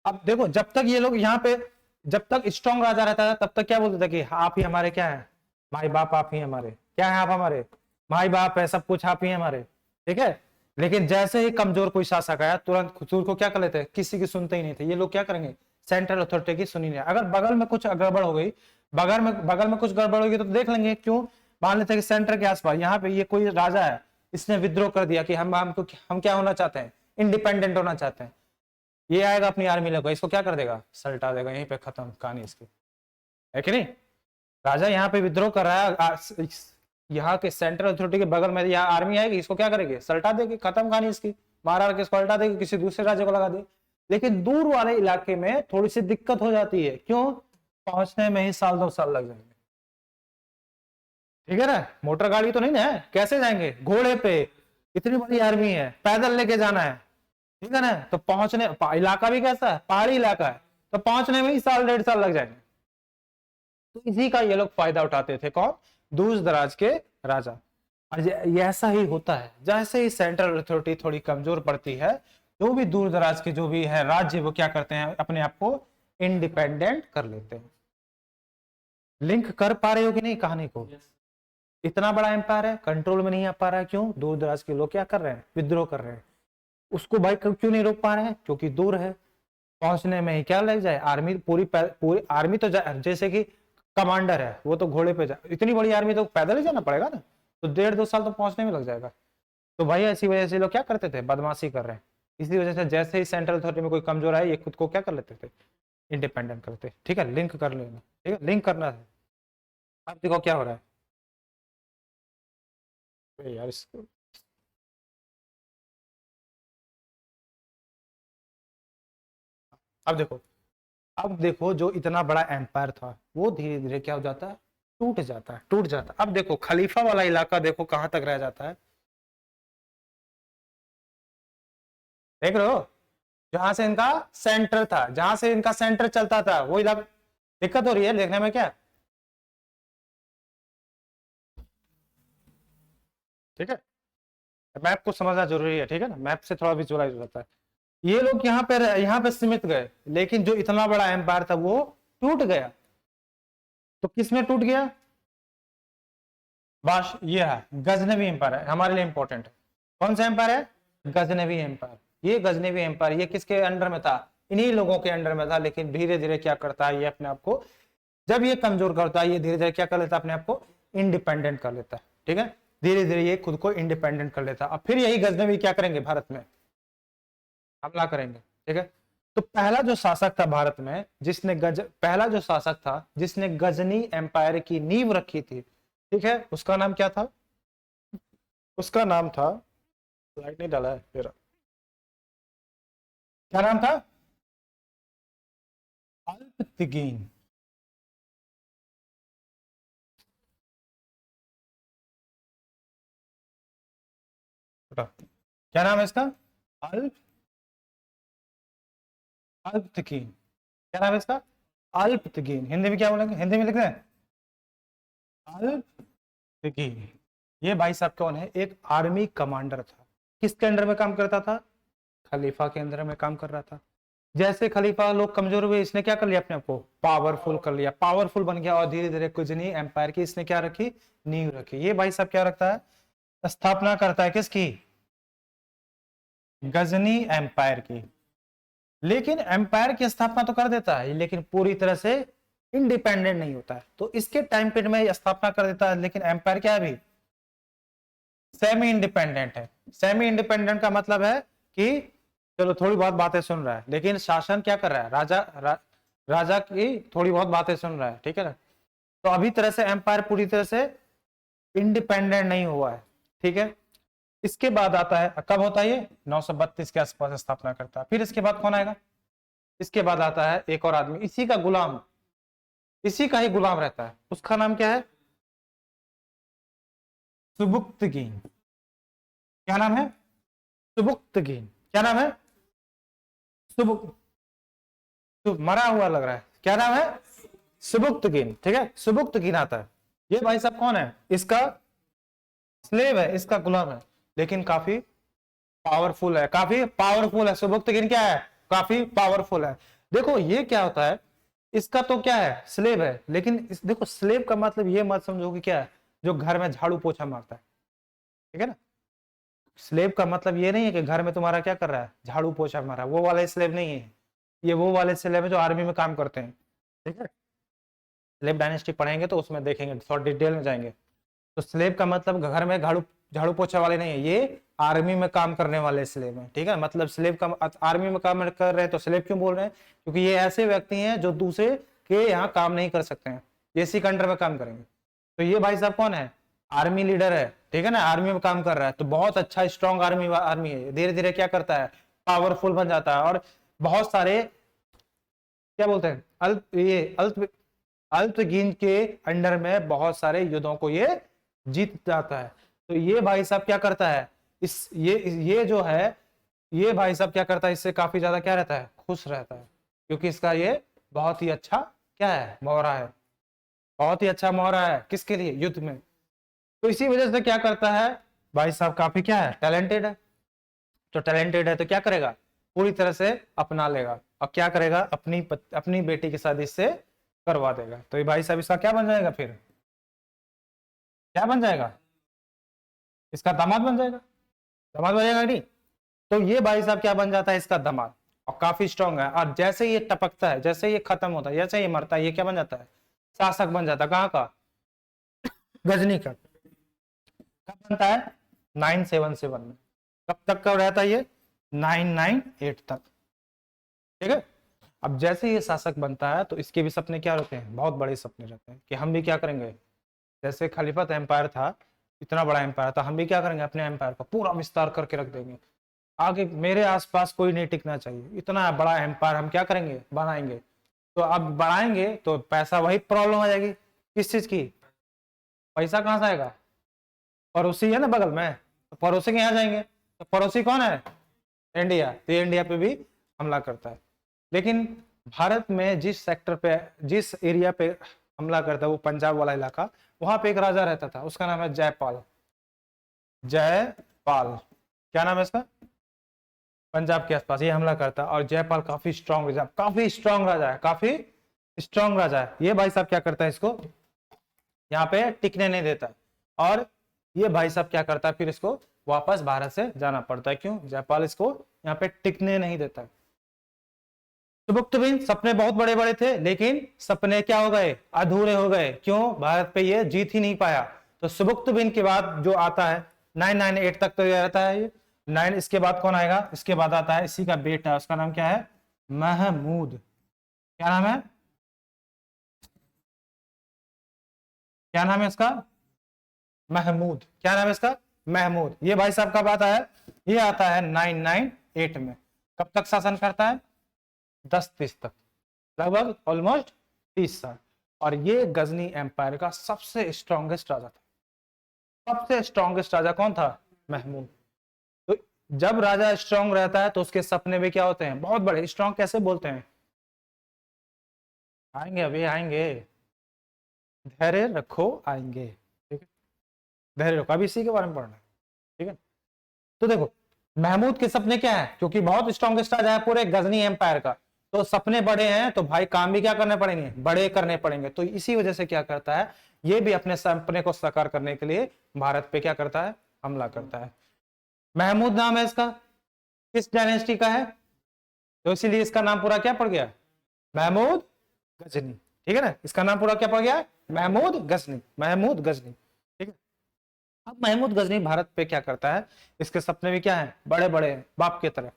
अब देखो जब तक ये लोग यहाँ पे, जब तक स्ट्रॉन्ग राजा रहता था, तब तक क्या बोलते थे कि आप ही हमारे क्या है, माई बाप, आप ही हमारे क्या है, आप हमारे माई बाप है, सब कुछ आप ही हमारे, ठीक है। लेकिन जैसे ही कमजोर कोई शासक आया, तुरंत खुद को क्या कर लेते, किसी की सुनते ही नहीं थे। ये लोग क्या करेंगे, सेंट्रल अथॉरिटी की सुनी नहीं। अगर बगल में कुछ गड़बड़ हो गई, बगल में कुछ गड़बड़ होगी तो देख लेंगे, क्यों, मान लेते हैं कि सेंटर के आसपास यहाँ पे ये कोई राजा है, इसने विद्रोह कर दिया कि हम क्या होना चाहते हैं, इंडिपेंडेंट होना चाहते हैं। ये आएगा अपनी आर्मी लेकर, इसको क्या कर देगा, सल्टा देगा, यहीं पे खत्म कहानी इसकी, है कि नहीं। राजा यहाँ पे विद्रोह कर रहा है, यहाँ के सेंट्रल अथॉरिटी के बगल में यहाँ आर्मी आएगी, इसको क्या करेगी, सल्टा देगी, खत्म कहानी इसकी, मारा के इसको पलटा देगी, किसी दूसरे राज्य को लगा दे। लेकिन दूर वाले इलाके में थोड़ी सी दिक्कत हो जाती है, क्यों, पहुंचने में ही साल 2 साल लग जाएंगे, ठीक है ना। मोटर गाड़ी तो नहीं ना है, कैसे जाएंगे, घोड़े पे, इतनी बड़ी आर्मी है, पैदल लेके जाना है, ठीक है ना। तो पहुंचने, इलाका भी कैसा है, पहाड़ी इलाका है, तो पहुंचने में ही साल 1.5 साल लग जाएंगे। तो इसी का ये लोग फायदा उठाते थे, कौन, दूर दराज के राजा। और ऐसा ही होता है, जैसे ही सेंट्रल अथॉरिटी थोड़ी कमजोर पड़ती है, जो भी दूर दराज के जो भी है राज्य, वो क्या करते हैं, अपने आप को इंडिपेंडेंट कर लेते हैं। लिंक कर पा रहे हो कि नहीं कहानी को। इतना बड़ा एम्पायर है, कंट्रोल में नहीं आ पा रहा है, क्यों, दूर दराज के लोग क्या कर रहे हैं, विद्रोह कर रहे हैं। उसको भाई क्यों नहीं रोक पा रहे हैं, क्योंकि दूर है, पहुंचने में ही क्या लग जाए, आर्मी पूरी आर्मी तो जैसे कि कमांडर है, वो तो घोड़े पे इतनी बड़ी आर्मी तो पैदल ही जाना पड़ेगा ना, तो 1.5-2 साल तो पहुंचने में लग जाएगा। तो भाई ऐसी वजह से लोग क्या करते थे, बदमाशी कर रहे हैं। इसी वजह से जैसे ही सेंट्रल अथॉरिटी में कोई कमजोर है, ये खुद को क्या कर लेते थे, इंडिपेंडेंट करते, ठीक है। लिंक कर लेना, ठीक है, लिंक करना है। अब देखो क्या हो रहा है यार, इसको अब देखो जो इतना बड़ा एम्पायर था, वो धीरे धीरे क्या हो जाता है, टूट जाता है, टूट जाता है। अब देखो खलीफा वाला इलाका देखो कहां तक रह जाता है, देख रहे हो, जहां से इनका सेंटर था, जहां से इनका सेंटर चलता था, वो इलाका। दिक्कत हो रही है देखने में क्या, ठीक है, मैप को समझना जरूरी है, ठीक है ना, मैप से थोड़ा विजुअलाइज होता है। ये लोग यहाँ पे सीमित गए, लेकिन जो इतना बड़ा एम्पायर था वो टूट गया। तो किसमें टूट गया, बाश ये है गजनवी एम्पायर है, हमारे लिए इंपॉर्टेंट है। कौन सा एम्पायर है? गजनवी एम्पायर। ये गजनवी एम्पायर ये किसके अंडर में था? इन्हीं लोगों के अंडर में था, लेकिन धीरे धीरे क्या करता है ये अपने आप को, जब ये कमजोर करता है ये धीरे धीरे क्या कर लेता है, अपने आप को इंडिपेंडेंट कर लेता है। ठीक है, धीरे धीरे ये खुद को इंडिपेंडेंट कर लेता है। अब फिर यही गजनवी क्या करेंगे, भारत में हमला करेंगे। ठीक है, तो पहला जो शासक था भारत में जिसने पहला जो शासक था जिसने गजनी एम्पायर की नींव रखी थी, ठीक है, उसका नाम क्या था? उसका नाम था, लाइट नहीं डाला है मेरा, क्या नाम था? अल्पतिगीन। क्या नाम है इसका? अल्प अल्पतिगीन। क्या नाम है इसका? अल्पतिगीन। हिंदी में क्या बोलेंगे? हिंदी में लिख रहे हैं अल्पतिगीन। ये भाई साहब कौन है? एक आर्मी कमांडर था। किसके अंडर में काम करता था? खलीफा के अंदर में काम कर रहा था। जैसे खलीफा लोग कमजोर हुए, इसने क्या कर लिया, अपने आप को पावरफुल कर लिया, पावरफुल बन गया और धीरे धीरे गजनी एम्पायर की इसने क्या रखी, नींव रखी। ये भाई साहब क्या रखता है, स्थापना करता है किसकी? गजनी एम्पायर की। लेकिन एम्पायर की स्थापना तो कर देता है, लेकिन पूरी तरह से इंडिपेंडेंट नहीं होता है। तो इसके टाइम पीरियड में स्थापना कर देता है, लेकिन एम्पायर क्या है अभी? सेमी इंडिपेंडेंट है। सेमी इंडिपेंडेंट का मतलब है कि चलो थोड़ी बहुत बातें सुन रहा है, लेकिन शासन क्या कर रहा है, राजा की थोड़ी बहुत बातें सुन रहा है। ठीक है ना, तो अभी तरह से एम्पायर पूरी तरह से इंडिपेंडेंट नहीं हुआ है। ठीक है, इसके बाद आता है, कब होता है ये? 932 के आसपास स्थापना करता है। फिर इसके बाद कौन आएगा? इसके बाद आता है एक और आदमी, इसी का गुलाम, इसी का ही गुलाम रहता है। उसका नाम क्या है? सुबुक्तगीन। क्या नाम है? सुबुक्तगीन। क्या नाम है? सुबुक मरा हुआ लग रहा है। क्या नाम है? सुबुक्तगीन। ठीक है, सुबुक्तगीन आता है। ये भाई साहब कौन है? इसका स्लेव है, इसका गुलाम है, लेकिन काफी पावरफुल है, काफी पावरफुल है। सुबुक्तगीन क्या है? काफी पावरफुल है। देखो ये क्या होता है, इसका तो क्या है, स्लेव है, लेकिन देखो स्लेव का मतलब ये मत समझो कि क्या है, जो घर में झाड़ू पोछा मारता है। ठीक है ना, स्लेव का मतलब ये नहीं है कि घर में तुम्हारा क्या कर रहा है, झाड़ू पोछा मार रहा है, वो वाले स्लेव नहीं है। ये वो वाले स्लेव है जो आर्मी में काम करते हैं। ठीक है, स्लेव डायनेस्टी पढ़ेंगे तो उसमें देखेंगे, थोड़ा डिटेल में जाएंगे। तो स्लेव का मतलब घर में झाड़ू झाड़ू पोछा वाले नहीं है, ये आर्मी में काम करने वाले स्लेव हैं। ठीक है, मतलब स्लेव का आर्मी में काम कर रहे हैं तो स्लेव क्यों बोल रहे हैं? क्योंकि ये ऐसे व्यक्ति हैं जो दूसरे के यहाँ काम नहीं कर सकते हैं, ये इसी कंट्री में काम करेंगे। तो ये भाई साहब कौन है? आर्मी लीडर है। ठीक है ना, आर्मी में काम कर रहा है, तो बहुत अच्छा स्ट्रॉन्ग आर्मी है। धीरे धीरे क्या करता है, पावरफुल बन जाता है और बहुत सारे क्या बोलते हैं, अल्पगीन के अंडर में बहुत सारे युद्धों को ये जीत जाता है। तो ये भाई साहब क्या करता है, ये जो है, ये भाई साहब क्या करता है, इससे काफी ज्यादा क्या रहता है, खुश रहता है, क्योंकि इसका ये बहुत ही अच्छा क्या है, मोहरा है, बहुत ही अच्छा मोहरा है। किसके लिए? युद्ध में। तो इसी वजह से क्या करता है भाई साहब, काफी क्या है, टैलेंटेड है। तो टैलेंटेड है तो क्या करेगा, पूरी तरह से अपना लेगा और क्या करेगा, अपनी बेटी के साथ इससे करवा देगा। तो ये भाई साहब इसका क्या बन जाएगा, फिर क्या बन जाएगा, इसका दामाद बन जाएगा। दामाद बन जाएगा नहीं, तो ये भाई साहब क्या बन जाता है, इसका दामाद। और काफी स्ट्रॉन्ग है, और जैसे ये टपकता है, जैसे ये खत्म होता है, जैसे ये मरता है, ये क्या बन जाता है, शासक बन जाता है। कहाँ का? गजनी का। कब बनता है? 977 में। कब तक का रहता है ये? 998 तक। ठीक है, अब जैसे ये शासक बनता है तो इसके भी सपने क्या रहते हैं, बहुत बड़े सपने रहते हैं कि हम भी क्या करेंगे, जैसे खलीफत एम्पायर था, इतना बड़ा एम्पायर था, हम भी क्या करेंगे, अपने एम्पायर का पूरा विस्तार करके रख देंगे। आगे मेरे आसपास कोई नहीं टिकना चाहिए, इतना बड़ा एम्पायर हम क्या करेंगे, बनाएंगे। तो अब बढ़ाएंगे तो पैसा, वही प्रॉब्लम आ जाएगी, किस चीज की, पैसा कहाँ से आएगा? पड़ोसी है ना बगल में, तो पड़ोसी के यहाँ जाएंगे, तो पड़ोसी कौन है? इंडिया। तो इंडिया पे भी हमला करता है। लेकिन भारत में जिस सेक्टर पे, जिस एरिया पे हमला करता है, वो पंजाब वाला इलाका, वहां पे एक राजा रहता था, उसका नाम है जयपाल। जयपाल, क्या नाम है इसका? पंजाब के आसपास ये हमला करता है, और जयपाल काफी स्ट्रॉन्ग राजा, काफी स्ट्रॉन्ग राजा है, काफी स्ट्रॉन्ग राजा है। ये भाई साहब क्या करता है, इसको यहाँ पे टिकने नहीं देता है। और ये भाई साहब क्या करता है, फिर इसको वापस भारत से जाना पड़ता है। क्यों? जयपाल इसको यहाँ पे टिकने नहीं देता। सुबुक्तबिन सपने बहुत बड़े बड़े थे, लेकिन सपने क्या हो गए, अधूरे हो गए। क्यों? भारत पे ये जीत ही नहीं पाया। तो सुबुक्तबिन के बाद जो आता है 998 तक तो ये रहता है ये 9, इसके बाद कौन आएगा, इसके बाद आता है इसी का बेटा, उसका नाम क्या है, महमूद। क्या नाम है, क्या नाम है इसका, महमूद। क्या नाम है इसका, महमूद। ये भाई साहब कब आता है, ये आता है 998 में। कब तक शासन करता है, 10-30 तक, लगभग ऑलमोस्ट 30 साल। और ये गजनी एम्पायर का सबसे स्ट्रॉन्गेस्ट राजा था। सबसे स्ट्रॉन्गेस्ट राजा कौन था, महमूद। तो जब राजा स्ट्रॉन्ग रहता है तो उसके सपने भी क्या होते हैं, बहुत बड़े। स्ट्रॉन्ग कैसे बोलते हैं, आएंगे अभी आएंगे, धैर्य रखो आएंगे, ठीक है, धैर्य रखो, अभी इसी के बारे में पढ़ना है, ठीक है। तो देखो महमूद के सपने क्या है, क्योंकि बहुत स्ट्रॉन्गेस्ट राजा है पूरे गजनी एम्पायर का, तो सपने बड़े हैं, तो भाई काम भी क्या करने पड़ेंगे, बड़े करने पड़ेंगे। तो इसी वजह से क्या करता है, ये भी अपने सपने को साकार करने के लिए भारत पे क्या करता है, हमला करता है। महमूद नाम है इसका, किस डायनेस्टी का है, तो इसीलिए इसका नाम पूरा क्या पड़ गया, महमूद गजनी, ठीक है ना। इसका नाम पूरा क्या पड़ गया, महमूद गजनी, महमूद गजनी, ठीक है। अब महमूद गजनी भारत पे क्या करता है, इसके सपने भी क्या है, बड़े बड़े बाप की तरह।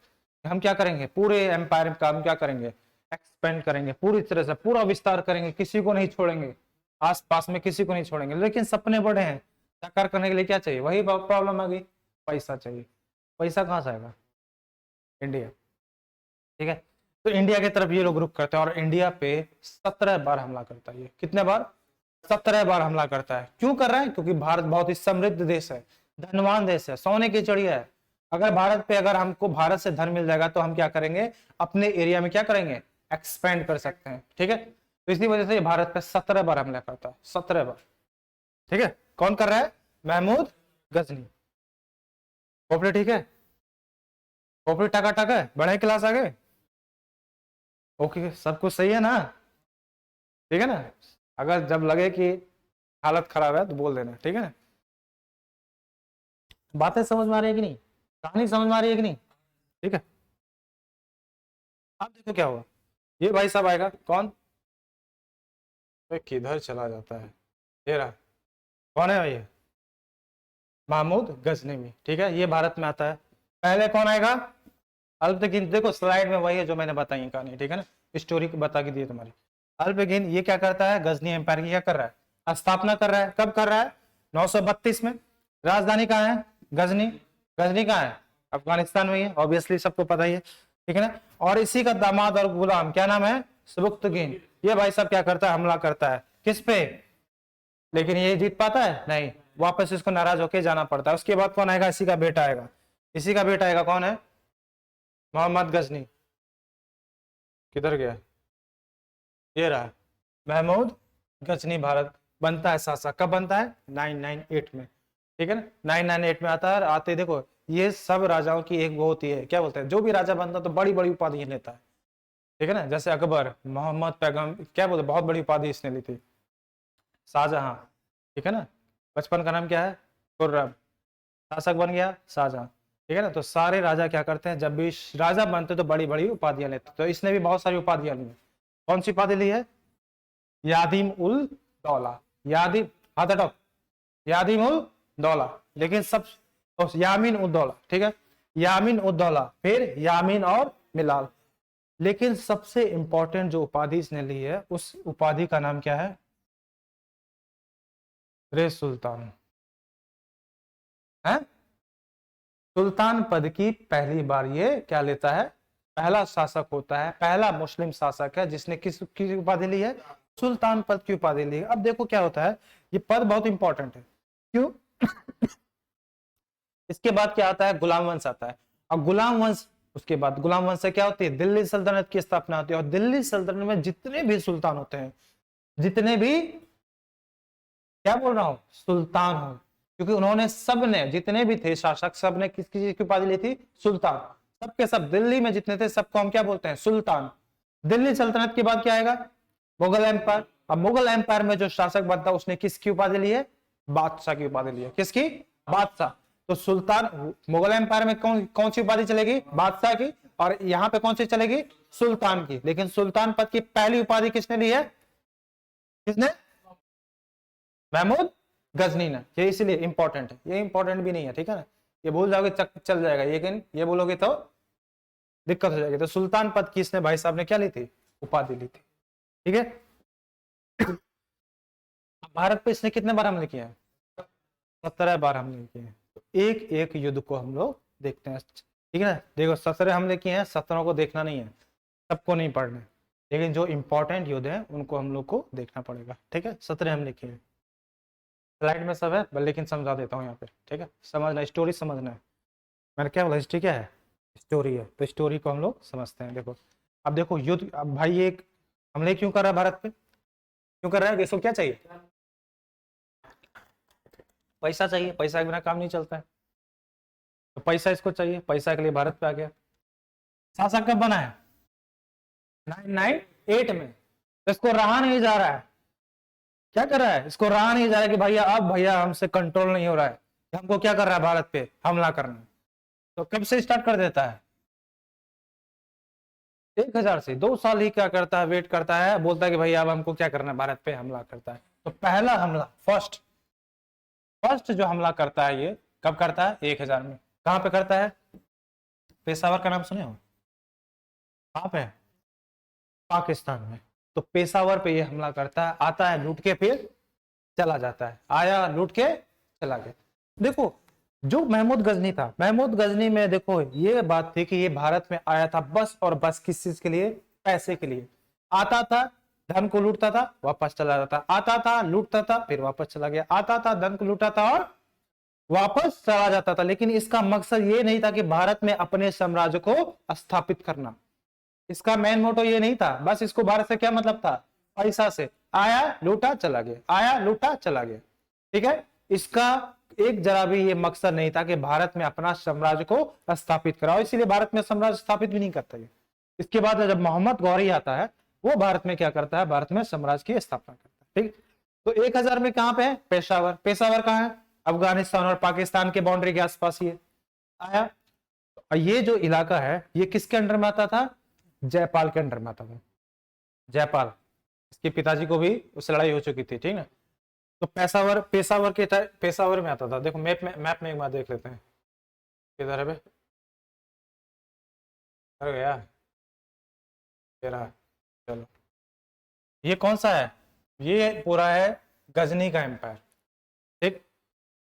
हम क्या करेंगे, पूरे एम्पायर का हम क्या करेंगे, एक्सपेंड करेंगे, पूरी तरह से पूरा विस्तार करेंगे, किसी को नहीं छोड़ेंगे, आसपास में किसी को नहीं छोड़ेंगे। लेकिन सपने बड़े हैं, साकार करने के लिए क्या चाहिए, वही प्रॉब्लम आ गई, पैसा चाहिए। पैसा कहाँ से आएगा, इंडिया, ठीक है। तो इंडिया की तरफ ये लोग रुख करते हैं और इंडिया पे 17 बार हमला करता है। ये कितने बार, 17 बार हमला करता है। क्यों कर रहा है, क्योंकि भारत बहुत ही समृद्ध देश है, धनवान देश है, सोने की चिड़िया है। अगर भारत पे, अगर हमको भारत से धन मिल जाएगा तो हम क्या करेंगे, अपने एरिया में क्या करेंगे, एक्सपेंड कर सकते हैं, ठीक है। तो इसी वजह से ये भारत पे 17 बार हमला करता है, 17 बार, ठीक है। कौन कर रहा है, महमूद गजनी। खोपड़ी ठीक है, खोपड़ी टका है, बढ़े क्लास आगे, ओके, सब कुछ सही है ना, ठीक है ना। अगर जब लगे कि हालत खराब है तो बोल देना, ठीक है ना। बातें समझ में आ रही है कि नहीं, कहानी समझ में आ रही है कि नहीं, ठीक है। अब देखो क्या हुआ, ये भाई साहब आएगा, कौन, किधर चला जाता है, ये रहा, कौन है ये, महमूद गजनवी, ठीक है। ये भारत में आता है। पहले कौन आएगा, अल्पगिन। देखो स्लाइड में वही है जो मैंने बताई कहानी, ठीक है ना, स्टोरी बता के दी तुम्हारी। अल्पगिन ये क्या करता है, गजनी एम्पायर की क्या कर रहा है, स्थापना कर रहा है। कब कर रहा है, 932 में। राजधानी कहाँ है, गजनी। गजनी कहाँ है, अफगानिस्तान में है, ऑब्वियसली सबको पता ही है, ठीक है ना। और इसी का दामाद और गुलाम क्या नाम है, सुबुक्तगिन। ये भाई साहब क्या करता है, हमला करता है किस पे, लेकिन ये जीत पाता है नहीं, वापस इसको नाराज होके जाना पड़ता है। उसके बाद कौन आएगा, इसी का बेटा आएगा। इसी का बेटा आएगा, कौन है, मोहम्मद गजनी। किधर गया, ये रहा, महमूद गजनी भारत बनता है शासक। कब बनता है, 998 में, ठीक है ना। 998 में आता है। आते देखो ये सब राजाओं की एक वो होती है, क्या बोलते हैं, जो भी राजा बनता है तो बड़ी बड़ी उपाधि लेता है, ठीक है ना। जैसे अकबर, मोहम्मद पैगम, क्या बोलते, बहुत बड़ी उपाधि इसने ली थी। शाहजहां, ठीक है ना, बचपन का नाम क्या है, खुर्रम, शासक बन गया शाहजहां, ठीक है ना। तो सारे राजा क्या करते हैं, जब भी राजा बनते तो बड़ी बड़ी उपाधियां लेते। तो इसने भी बहुत सारी उपाधियां ली। कौन सी उपाधि ली है, यादीम उल दौला, यादीम, हाथ हटाओ, यादीम उल दौला। लेकिन सब, यामीन उद दौला, ठीक है, यामीन उद दौला, फिर यामीन और मिलाल। लेकिन सबसे इंपॉर्टेंट जो उपाधि इसने ली है, उस उपाधि का नाम क्या है, रे सुल्तान है। सुल्तान पद की पहली बार ये क्या लेता है, पहला शासक होता है, पहला मुस्लिम शासक है जिसने किस की उपाधि ली है, सुल्तान पद की उपाधि ली है। अब देखो क्या होता है, ये पद बहुत इंपॉर्टेंट है। क्यों इसके बाद क्या आता है, गुलाम वंश आता है। और गुलाम वंश, उसके बाद गुलाम वंश से क्या होती है, दिल्ली सल्तनत की स्थापना होती है। और दिल्ली सल्तनत में जितने भी सुल्तान होते हैं, जितने भी, क्या बोल रहा हूं, सुल्तान हो, क्योंकि उन्होंने सबने, जितने भी थे शासक, सबने किसकी चीज की उपाधि ली थी, सुल्तान। सबके सब दिल्ली में जितने थे सबको हम क्या बोलते हैं, सुल्तान। दिल्ली सल्तनत के बाद क्या आएगा, मुगल एम्पायर। अब मुगल एम्पायर में जो शासक बनता है उसने किसकी उपाधि ली है, बादशाह की उपाधि ली है। किसकी? बादशाह। तो सुल्तान, मुगल एम्पायर में कौन सी उपाधि चलेगी? बादशाह की। और यहाँ पे कौन सी चलेगी? सुल्तान की। लेकिन सुल्तान पद की पहली उपाधि किसने ली है? किसने? महमूद गजनी ने। ये इसलिए इंपॉर्टेंट है, ये इंपॉर्टेंट भी नहीं है, ठीक है ना, ये भूल जाओगे चल जाएगा, लेकिन ये बोलोगे तो दिक्कत हो जाएगी। तो सुल्तान पद की इसने भाई साहब ने क्या ली थी? उपाधि ली थी, ठीक है। भारत पे इसने कितने बार हमले किए हैं? 17 बार हमले किए हैं। तो एक एक युद्ध को हम लोग देखते हैं, ठीक है ना। देखो 17 हमले किए हैं, 17 को देखना नहीं है, सबको नहीं पढ़ना है, लेकिन जो इंपॉर्टेंट युद्ध है उनको हम लोग को देखना पड़ेगा, ठीक है। 17 हमले किए हैं, स्लाइड में सब है, लेकिन समझा देता हूँ यहाँ पे, ठीक है। समझना, स्टोरी समझना है। मैंने क्या बोला? हिस्ट्री क्या है? स्टोरी है। तो स्टोरी को हम लोग समझते हैं। देखो अब देखो युद्ध, अब भाई एक हमले क्यों कर रहा है भारत पे? क्यों कर रहा है? इसको क्या चाहिए? पैसा चाहिए, पैसा के बिना काम नहीं चलता है, तो पैसा इसको चाहिए, पैसा के लिए भारत पे आ गया। शासक कब बना है? 998 में। तो इसको रहा नहीं जा रहा है, क्या कर रहा है? इसको रहा नहीं जा रहा है कि भैया अब भैया हमसे कंट्रोल नहीं हो रहा है, हमको क्या कर रहा है? भारत पे हमला करना। तो कब से स्टार्ट कर देता है? 1000 से। 2 साल ही क्या करता है? वेट करता है, बोलता है कि भैया अब हमको क्या करना है? भारत पे हमला करता है। तो पहला हमला, फर्स्ट जो हमला करता है ये कब करता है? 1000 में। कहां पे करता है? पेशावर का नाम सुने हो? कहां पे? पाकिस्तान में। तो पेशावर पे ये हमला करता है, आता है, लूट के फिर चला जाता है, आया, लूट के चला गया। देखो जो महमूद गजनी था, महमूद गजनी में देखो ये बात थी कि ये भारत में आया था बस और बस किस चीज के लिए? पैसे के लिए। आता था, धन को लूटता था, वापस चला जाता, आता था, लूटता था, फिर वापस चला गया, आता था, धन को लूटा था और वापस चला जाता था। लेकिन इसका मकसद ये नहीं था कि भारत में अपने साम्राज्य को स्थापित करना, इसका मेन मोटो ये नहीं था। बस इसको भारत से क्या मतलब था? पैसा से। आया, लूटा, चला गया, आया, लूटा, चला गया, ठीक है। इसका एक जरा भी ये मकसद नहीं था कि भारत में अपना साम्राज्य को स्थापित कराओ, इसीलिए भारत में साम्राज्य स्थापित भी नहीं करता ये। इसके बाद जब मोहम्मद गौरी आता है, वो भारत में क्या करता है? भारत में साम्राज्य की स्थापना करता है, ठीक। तो 1000 में कहां पे है? पेशावर। पेशावर कहां है? अफगानिस्तान और पाकिस्तान के बाउंड्री के आसपास ये आया। ये जो इलाका है ये किसके अंडर में आता था? जयपाल के अंडर में आता था। जयपाल, इसके पिताजी को भी उस लड़ाई हो चुकी थी, ठीक है। तो पेशावर में आता था। देखो मैप में एक बार देख लेते हैं, किधर है बे? कर गया तेरा। चलो ये कौन सा है? ये पूरा है गजनी का एम्पायर, ठीक।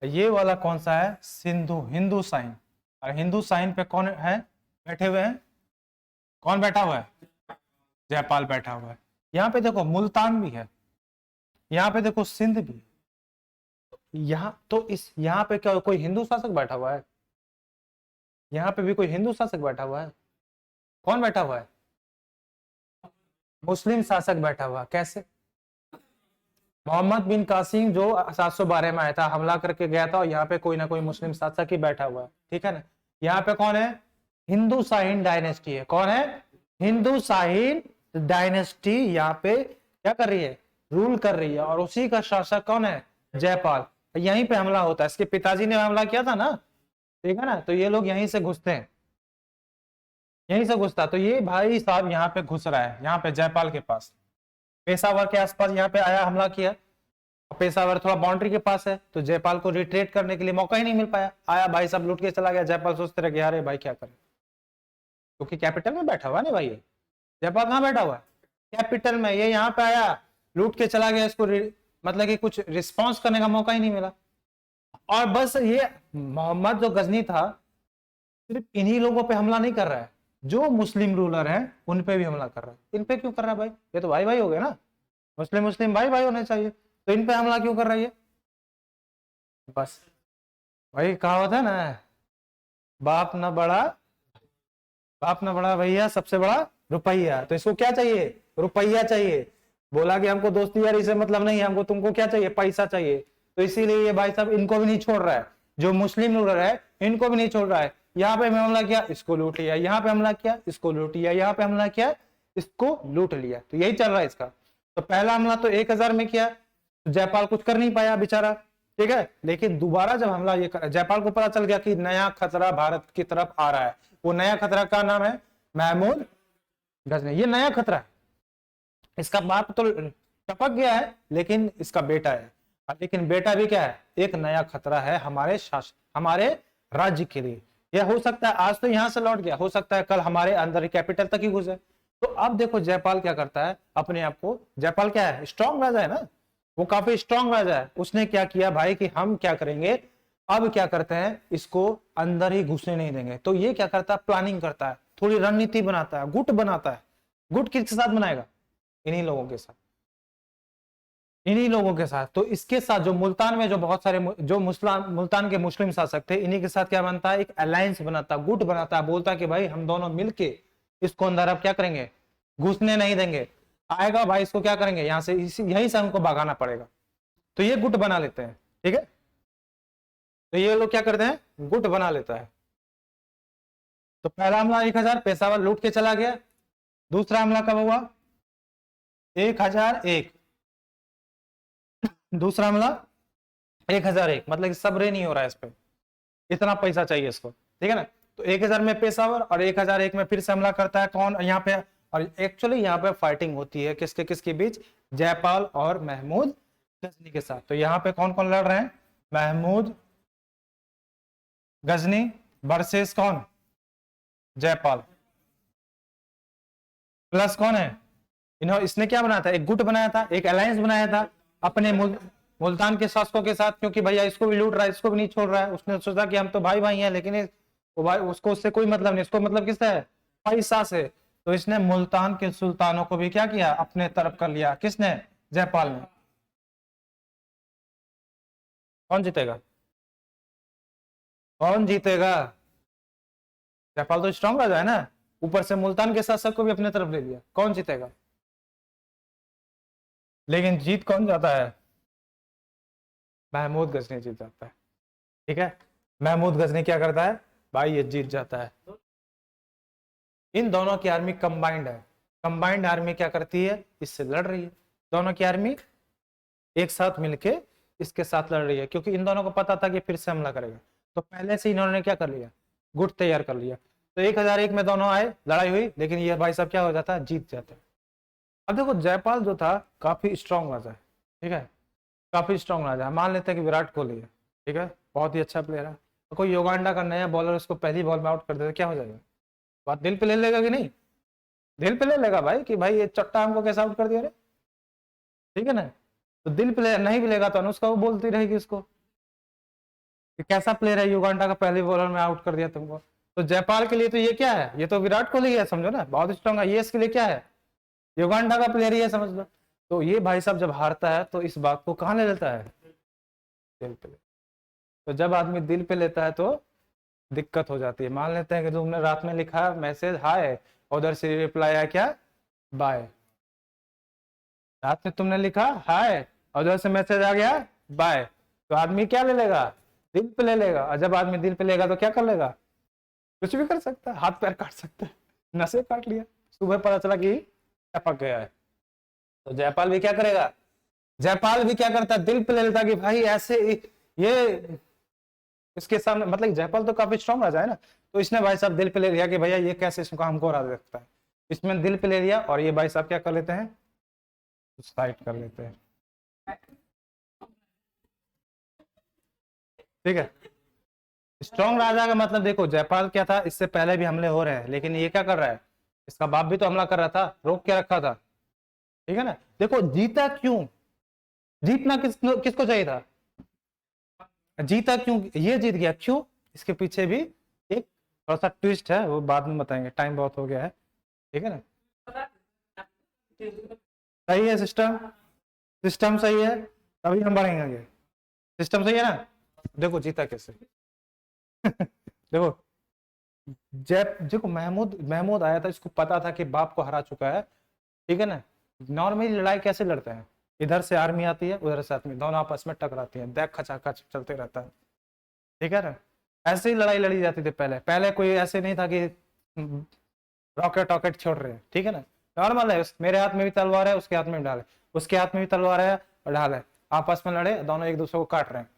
ये वाला कौन सा है? सिंधु, हिंदू साइन। और हिंदू साइन पे कौन है बैठे हुए हैं? कौन बैठा हुआ है? जयपाल बैठा हुआ है। यहाँ पे देखो मुल्तान भी है, यहाँ पे देखो सिंध भी है। यहाँ तो इस यहाँ पे क्या कोई हिंदू शासक बैठा हुआ है? यहाँ पे भी कोई हिंदू शासक बैठा हुआ है? कौन बैठा हुआ है? मुस्लिम शासक बैठा हुआ। कैसे? मोहम्मद बिन कासिम जो 712 में आया था, हमला करके गया था, और यहाँ पे कोई ना कोई मुस्लिम शासक ही बैठा हुआ है, ठीक है ना। यहाँ पे कौन है? हिंदू शाहीन डायनेस्टी है। कौन है? हिंदू शाहीन डायनेस्टी यहाँ पे क्या कर रही है? रूल कर रही है। और उसी का शासक कौन है? जयपाल। यहीं पे हमला होता है, इसके पिताजी ने हमला किया था ना, ठीक है ना। तो ये लोग यहीं से घुसते हैं, यहीं से घुसता। तो ये भाई साहब यहाँ पे घुस रहा है, यहाँ पे जयपाल के पास, पेशावर के आसपास यहाँ पे आया, हमला किया। पेशावर थोड़ा बाउंड्री के पास है, तो जयपाल को रिट्रीट करने के लिए मौका ही नहीं मिल पाया। आया भाई साहब, लूट के चला गया। जयपाल सोचते रहे अरे भाई क्या करें, क्योंकि कैपिटल में बैठा हुआ ना भाई। जयपाल कहाँ बैठा हुआ है? कैपिटल में। ये यहाँ पे आया, लूट के चला गया, इसको मतलब कि कुछ रिस्पॉन्स करने का मौका ही नहीं मिला। और बस ये मोहम्मद जो गजनी था, सिर्फ इन्हीं लोगों पे हमला नहीं कर रहा है, जो मुस्लिम रूलर हैं उन पे भी हमला कर रहा है। इन पे क्यों कर रहा है भाई? ये तो भाई भाई हो गए ना, मुस्लिम भाई भाई होने चाहिए, तो इन पे हमला क्यों कर रहा है ये? बस भाई कहावत है ना, बाप ना बड़ा भैया, सबसे बड़ा रुपया। तो इसको क्या चाहिए? रुपया चाहिए। बोला कि हमको दोस्ती यारी से मतलब नहीं, हमको तुमको क्या चाहिए? पैसा चाहिए। तो इसीलिए ये भाई साहब इनको भी नहीं छोड़ रहा है, जो मुस्लिम रूलर है इनको भी नहीं छोड़ रहा है। यहाँ पे हमला किया, इसको लूट लिया, यहाँ पे हमला किया, इसको लूट लिया, यहाँ पे हमला किया, इसको लूट लिया। तो यही चल रहा है इसका। तो पहला हमला तो 1000 में किया, तो जयपाल कुछ कर नहीं पाया बेचारा, ठीक है। लेकिन दोबारा जब हमला ये कर, जयपाल को पता चल गया कि नया खतरा भारत की तरफ आ रहा है, वो नया खतरा का नाम है महमूद गजनी। ये नया खतरा है, इसका बाप तो टपक गया है लेकिन इसका बेटा है, लेकिन बेटा भी क्या है, एक नया खतरा है हमारे शासन, हमारे राज्य के लिए। यह हो सकता है आज तो यहां से लौट गया, हो सकता है कल हमारे अंदर कैपिटल तक ही घुसे। तो अब देखो जयपाल क्या करता है अपने आप को, जयपाल क्या है, स्ट्रॉन्ग राजा है ना, वो काफी स्ट्रॉन्ग राजा है। उसने क्या किया भाई कि हम क्या करेंगे, अब क्या करते हैं, इसको अंदर ही घुसने नहीं देंगे। तो ये क्या करता है, प्लानिंग करता है, थोड़ी रणनीति बनाता है, गुट बनाता है। गुट किसके साथ बनाएगा, इन्हीं लोगों के साथ, इन्हीं लोगों के साथ। तो इसके साथ जो मुल्तान में जो बहुत सारे जो मुल्तान के मुस्लिम शासक थे, इन्हीं के साथ क्या बनता है, एक अलायंस बनाता, गुट बनाता है, बोलता कि भाई हम दोनों मिलके इसको अंदर अब क्या करेंगे, घुसने नहीं देंगे, आएगा भाई इसको क्या करेंगे, यहां से यहीं से हमको भगाना पड़ेगा। तो ये गुट बना लेते हैं, ठीक है। तो ये लोग क्या करते हैं, गुट बना लेता है। तो पहला हमला 1000 पेशावर लूट के चला गया। दूसरा हमला कब हुआ, 1001। दूसरा हमला 1001, मतलब सबरे नहीं हो रहा है इस पे, इतना पैसा चाहिए इसको, ठीक है ना। तो 1000 में पेशावर और 1001 में फिर से हमला करता है कौन, यहाँ पे। और एक्चुअली यहाँ पे फाइटिंग होती है किसके किसके बीच, जयपाल और महमूद गजनी के साथ। तो यहाँ पे कौन कौन लड़ रहे हैं, महमूद गजनी वर्सेस कौन, जयपाल, प्लस कौन है, इसने क्या बनाया था, एक गुट बनाया था, एक अलायंस बनाया था अपने मुल्तान के शासकों के साथ, क्योंकि भैया इसको भी लूट रहा है, इसको भी नहीं छोड़ रहा है। उसने सोचा कि हम तो भाई भाई हैं, लेकिन वो भाई उसको उससे कोई मतलब नहीं, इसको मतलब किससे है, पैसा से। तो इसने मुल्तान के सुल्तानों को भी क्या किया, अपने तरफ कर लिया। किसने, जयपाल ने। कौन जीतेगा, कौन जीतेगा, जयपाल तो स्ट्रॉन्ग राजा है ना, ऊपर से मुल्तान के शासक को भी अपने तरफ ले लिया, कौन जीतेगा। लेकिन जीत कौन जाता है, महमूद गजनी जीत जाता है, ठीक है। महमूद गजनी क्या करता है भाई, ये जीत जाता है। इन दोनों की आर्मी कंबाइंड है, कंबाइंड आर्मी क्या करती है, इससे लड़ रही है। दोनों की आर्मी एक साथ मिलके इसके साथ लड़ रही है, क्योंकि इन दोनों को पता था कि फिर से हमला करेगा। तो पहले से इन्होंने क्या कर लिया, गुट तैयार कर लिया। तो 1001 में दोनों आए, लड़ाई हुई, लेकिन ये भाई साहब क्या हो जाता है, जीत जाते हैं। अब देखो जयपाल जो था काफी स्ट्रॉन्ग राजा है, ठीक है, काफी स्ट्रॉन्ग राजा है। मान लेते हैं कि विराट कोहली है, ठीक है, बहुत ही अच्छा प्लेयर है। तो कोई युगांडा का नया बॉलर उसको पहली बॉल में आउट कर देता, क्या हो जाएगा, बात दिल पे ले लेगा कि नहीं, दिल पे ले लेगा भाई कि भाई ये चट्टा हमको कैसे आउट कर दिया रे, ठीक है ना। तो दिल पे नहीं भी लेगा तो अनुष्का वो बोलती रहेगी उसको कि कैसा प्लेयर है, युगांडा का पहले बॉलर में आउट कर दिया तुमको। तो जयपाल के लिए तो ये क्या है, ये तो विराट कोहली है, समझो ना, बहुत स्ट्रॉन्ग है। ये इसके लिए क्या है, युगांडा का प्लेयर ही है, समझ लो। तो ये भाई साहब जब हारता है तो इस बात को कहाँ ले लेता है, दिल पे। तो जब आदमी दिल पे लेता है तो दिक्कत हो जाती है। मान लेते हैं कि तुमने रात में लिखा मैसेज हाय, उधर से रिप्लाई आया क्या, बाय। रात में तुमने लिखा हाय, उधर से मैसेज आ गया बाय, तो आदमी क्या ले लेगा, दिल पे ले लेगा। और जब आदमी दिल पे लेगा तो क्या कर लेगा, कुछ भी कर सकता है, हाथ पैर काट सकता है, नसें काट लिया, सुबह पता चला कि टपक गया है। तो जयपाल भी क्या करेगा, जयपाल भी क्या करता है, दिल पे ले लेता कि भाई ऐसे ये इसके सामने, मतलब जयपाल तो काफी स्ट्रॉन्ग राजा है ना, तो इसने भाई साहब दिल पे ले लिया कि भैया ये कैसे इसको हमको हरा सकता है। इसमें दिल पे ले लिया और ये भाई साहब क्या कर लेते हैं, साइड कर लेते हैं, ठीक है। स्ट्रॉन्ग राजा का मतलब देखो जयपाल क्या था, इससे पहले भी हमले हो रहे हैं, लेकिन ये क्या कर रहा है, इसका बाप भी तो हमला कर रहा था, रोक के रखा था, ठीक है ना। देखो जीता क्यों, जीतना किसको चाहिए था, जीता क्यों, ये जीत गया क्यों, इसके पीछे भी एक थोड़ा सा ट्विस्ट है, वो बाद में बताएंगे, टाइम बहुत हो गया है, ठीक है ना। सही है सिस्टम, सिस्टम सही है, तभी हम बढ़ेंगे आगे। सिस्टम सही है ना। देखो जीता कैसे देखो देखो महमूद महमूद आया था, इसको पता था कि बाप को हरा चुका है, ठीक है ना। नॉर्मली लड़ाई कैसे लड़ते हैं, इधर से आर्मी आती है, उधर से आदमी, दोनों आपस में टकराती है, देख खचाखच चलते रहता है, ठीक है ना। ऐसे ही लड़ाई लड़ी जाती थी पहले, पहले कोई ऐसे नहीं था कि रॉकेट रॉकेट छोड़ रहे हैं, ठीक है ना। नॉर्मल है, मेरे हाथ में भी तलवार है, उसके हाथ में भी ढाल है, उसके हाथ में भी तलवार है और ढाल है, आपस में लड़े, दोनों एक दूसरे को काट रहे हैं।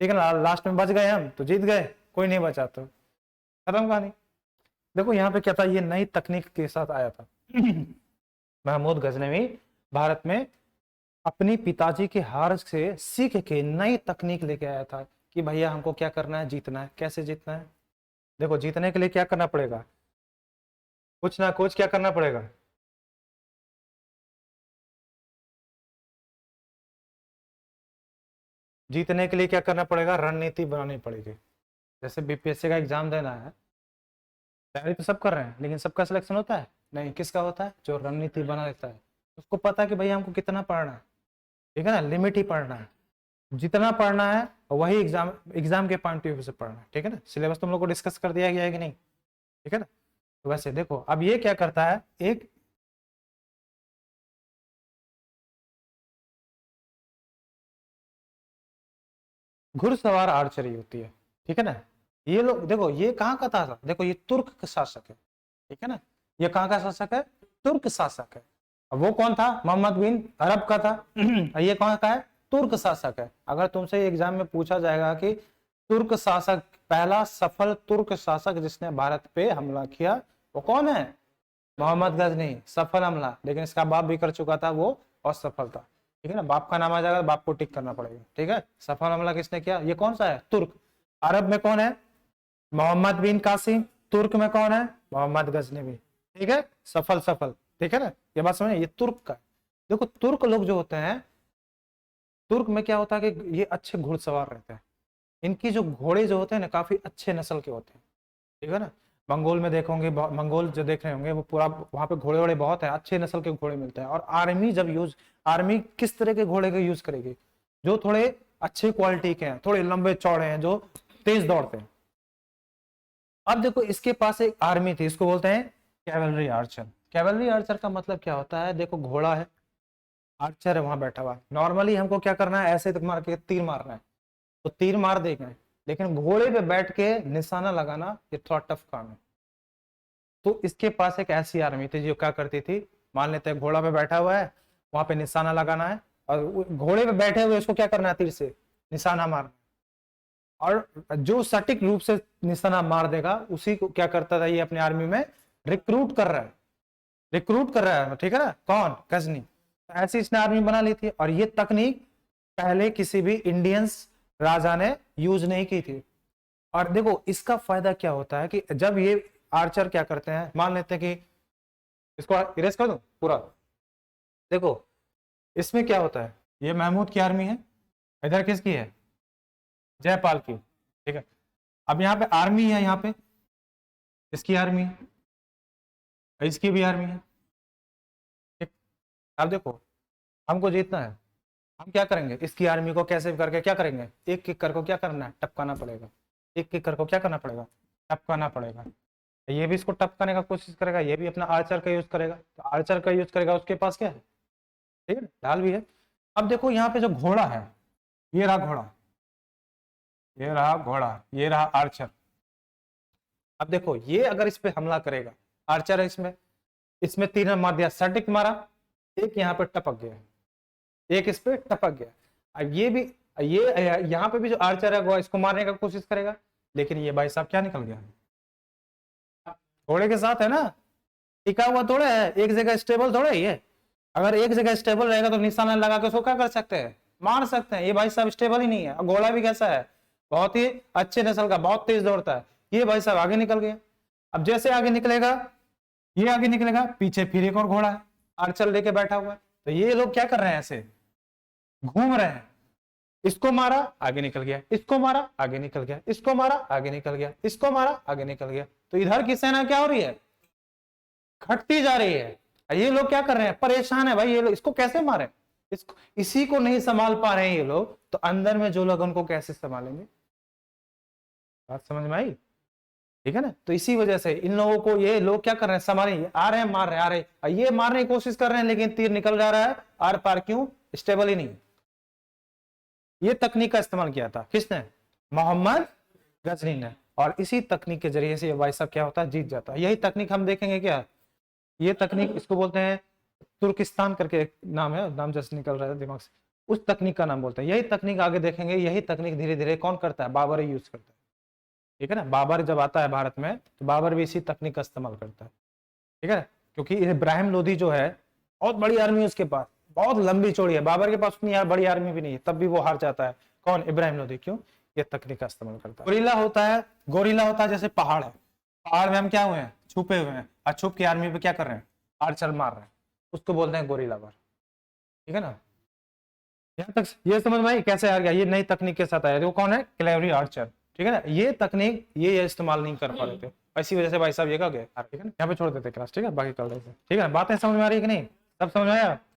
ठीक है ना, लास्ट में बच गए हम तो जीत गए, कोई नहीं बचा तो खत्म कहानी। देखो यहाँ पे क्या था, ये नई तकनीक के साथ आया था महमूद गजनवी भारत में अपनी पिताजी के हार से सीख के नई तकनीक लेके आया था कि भैया हमको क्या करना है, जीतना है। कैसे जीतना है? देखो जीतने के लिए क्या करना पड़ेगा, कुछ ना कुछ क्या करना पड़ेगा। जीतने के लिए क्या करना पड़ेगा, रणनीति बनानी पड़ेगी। जैसे बीपीएससी का एग्जाम देना है, तैयारी तो सब कर रहे हैं, लेकिन सबका सिलेक्शन होता है नहीं, किसका होता है, जो रणनीति बना लेता है। उसको पता है कि भैया हमको कितना पढ़ना है, ठीक है ना, लिमिट ही पढ़ना है, जितना पढ़ना है वही एग्जाम के पॉइंट ऑफ व्यू से पढ़ना है। ठीक है ना, सिलेबस तुम लोग को डिस्कस कर दिया गया है कि नहीं? ठीक है ना। तो वैसे देखो अब ये क्या करता है, एक घुड़सवार आर्चरी होती है। ठीक है ना, ये लोग देखो ये कहाँ का था, देखो ये तुर्क का शासक है। ठीक है ना, ये कहाँ का शासक है, तुर्क शासक है। अब वो कौन था, मोहम्मद बिन अरब का था ये कौन का है, तुर्क शासक है। अगर तुमसे एग्जाम में पूछा जाएगा कि तुर्क शासक, पहला सफल तुर्क शासक जिसने भारत पे हमला किया वो कौन है, मोहम्मद गजनी। सफल हमला, लेकिन इसका बाप भी कर चुका था, वो असफल था। ठीक है ना, बाप का नाम आ जाएगा, बाप को टिक करना पड़ेगा। ठीक है, सफल हमला किसने किया, ये कौन सा है, तुर्क। अरब में कौन है, मोहम्मद बिन कासिम। तुर्क में कौन है, मोहम्मद गजनवी। ठीक है, सफल सफल। ठीक है ना, ये बात समझे, ये तुर्क का। देखो तुर्क लोग जो होते हैं, तुर्क में क्या होता है कि ये अच्छे घुड़सवार रहते हैं। इनकी जो घोड़े जो होते हैं ना, काफी अच्छे नस्ल के होते हैं। ठीक है ना, मंगोल में देखोगे, मंगोल जो देख रहे होंगे वो पूरा वहां पे घोड़े वोड़े बहुत है, अच्छे नस्ल के घोड़े मिलते हैं। और आर्मी जब आर्मी किस तरह के घोड़े का यूज करेगी, जो थोड़े अच्छे क्वालिटी के हैं, थोड़े लंबे चौड़े हैं, जो तेज दौड़ते हैं। अब देखो इसके पास एक आर्मी थी, इसको बोलते हैं कैवलरी आर्चर। कैवलरी आर्चर का मतलब क्या होता है, देखो घोड़ा है, आर्चर है वहां बैठा हुआ। नॉर्मली हमको क्या करना है, ऐसे तक मार के तीर मारना है तो तीर मार देंगे, लेकिन घोड़े पे बैठ के निशाना लगाना ये थोड़ा टफ काम है। तो इसके पास एक ऐसी आर्मी थी जो क्या करती थी, मान लेते हैं घोड़ा पे बैठा हुआ है, वहां पे निशाना लगाना है, और घोड़े पे बैठे हुए उसको क्या करना है, तीर से निशाना मारना। और जो सटीक रूप से निशाना मार देगा उसी को क्या करता था, ये अपने आर्मी में रिक्रूट कर रहा है, रिक्रूट कर रहा है। ठीक है ना, कौन, गजनी। ऐसी इसने आर्मी बना ली थी, और ये तकनीक पहले किसी भी इंडियंस राजा ने यूज नहीं की थी। और देखो इसका फायदा क्या होता है कि जब ये आर्चर क्या करते हैं, मान लेते हैं कि इसको इरेज कर दूं पूरा। देखो इसमें क्या होता है, ये महमूद की आर्मी है, इधर किसकी है, जयपाल की। ठीक है, अब यहाँ पे आर्मी है, यहाँ पे इसकी आर्मी है, इसकी भी आर्मी है। ठीक, अब देखो हमको जीतना है, हम क्या करेंगे, इसकी आर्मी को कैसे करके क्या करेंगे, एक किकर को क्या करना है, टपकाना पड़ेगा। एक किकर को क्या करना पड़ेगा, टपकाना पड़ेगा। ये भी इसको टपकाने का कोशिश करेगा, ये भी अपना आर्चर का यूज करेगा, तो आर्चर का यूज करेगा, उसके पास क्या है, ठीक है, ढाल भी है। अब देखो यहाँ पे जो घोड़ा है, ये रहा घोड़ा, ये रहा घोड़ा, ये रहा आर्चर। अब देखो ये अगर इस पे हमला करेगा, आर्चर है इसमें, इसमें तीर मार दिया, सटिक मारा, एक यहाँ पे टपक गया, एक इस पे टपक गया। अब ये भी, ये यहाँ पे भी जो आर्चर है वो इसको मारने का कोशिश करेगा, लेकिन ये भाई साहब क्या निकल गया, घोड़े के साथ है ना, टिका हुआ थोड़े है, एक जगह स्टेबल थोड़े है ये। अगर एक जगह स्टेबल रहेगा तो निशाना लगा के उसको क्या कर सकते हैं, मार सकते हैं। ये भाई साहब स्टेबल ही नहीं है। घोड़ा भी कैसा है, बहुत ही अच्छे नस्ल का, बहुत तेज दौड़ता है। ये भाई साहब आगे निकल गया। अब जैसे आगे निकलेगा, ये आगे निकलेगा, पीछे फिर एक और घोड़ा है, आर्चर लेके बैठा हुआ है। तो ये लोग क्या कर रहे हैं, ऐसे घूम रहे हैं। इसको मारा आगे निकल गया, इसको मारा आगे निकल गया, इसको मारा आगे निकल गया, इसको मारा आगे निकल गया। तो इधर की सेना क्या हो रही है, घटती जा रही है। ये लोग क्या कर रहे हैं, परेशान है भाई, ये लोग इसको कैसे मारे, इसको, इसी को नहीं संभाल पा रहे हैं ये लोग, तो अंदर में जो लोग उनको कैसे संभालेंगे। बात समझ में आई, ठीक है ना। तो इसी वजह से इन लोगों को, ये लोग क्या कर रहे हैं, संभाले, आ रहे हैं मार रहे हैं, आ रहे, ये मारने की कोशिश कर रहे हैं, लेकिन तीर निकल जा रहा है आर पार, क्यों, स्टेबल ही नहीं। ये तकनीक का इस्तेमाल किया था किसने, मोहम्मद गजनी ने। और इसी तकनीक के जरिए से भाई साहब क्या होता है, जीत जाता है। यही तकनीक हम देखेंगे क्या, ये तकनीक इसको बोलते हैं तुर्किस्तान करके एक नाम है, नाम जैसे निकल रहा है दिमाग से, उस तकनीक का नाम बोलते हैं। यही तकनीक आगे देखेंगे, यही तकनीक धीरे धीरे कौन करता है, बाबर यूज करता है, ठीक है ना। बाबर जब आता है भारत में तो बाबर भी इसी तकनीक का इस्तेमाल करता है, ठीक है, क्योंकि इब्राहिम लोधी जो है बहुत बड़ी आर्मी है उसके पास, बहुत लंबी चौड़ी है, बाबर के पास उतनी बड़ी आर्मी भी नहीं है, तब भी वो हार जाता है। कौन, इब्राहिम लोधी, क्यों, ये तकनीक का इस्तेमाल करता है। गोरिल्ला होता है, गोरिल्ला होता है जैसे पहाड़ है, पहाड़ में हम क्या हुए हैं, छुपे हुए हैं, और छुप के आर्मी पे क्या कर रहे हैं, आर्चर मार रहे हैं, उसको बोलते हैं गोरिल्ला वार, ठीक है ना। यहाँ तक ये समझ में आई कैसे आ गया, ये नई तकनीक के साथ आया, वो कौन है, क्लेवरी आर्चर, ठीक है ना। ये तकनीक ये इस्तेमाल नहीं कर पा रहे थे, इसी वजह से भाई साहब ये क्या गए, ठीक है ना। यहाँ पे छोड़ देते क्लास, ठीक है, बाकी कल देते, ठीक है। बातें समझ में आ रही है कि नहीं, सब समझ में आया।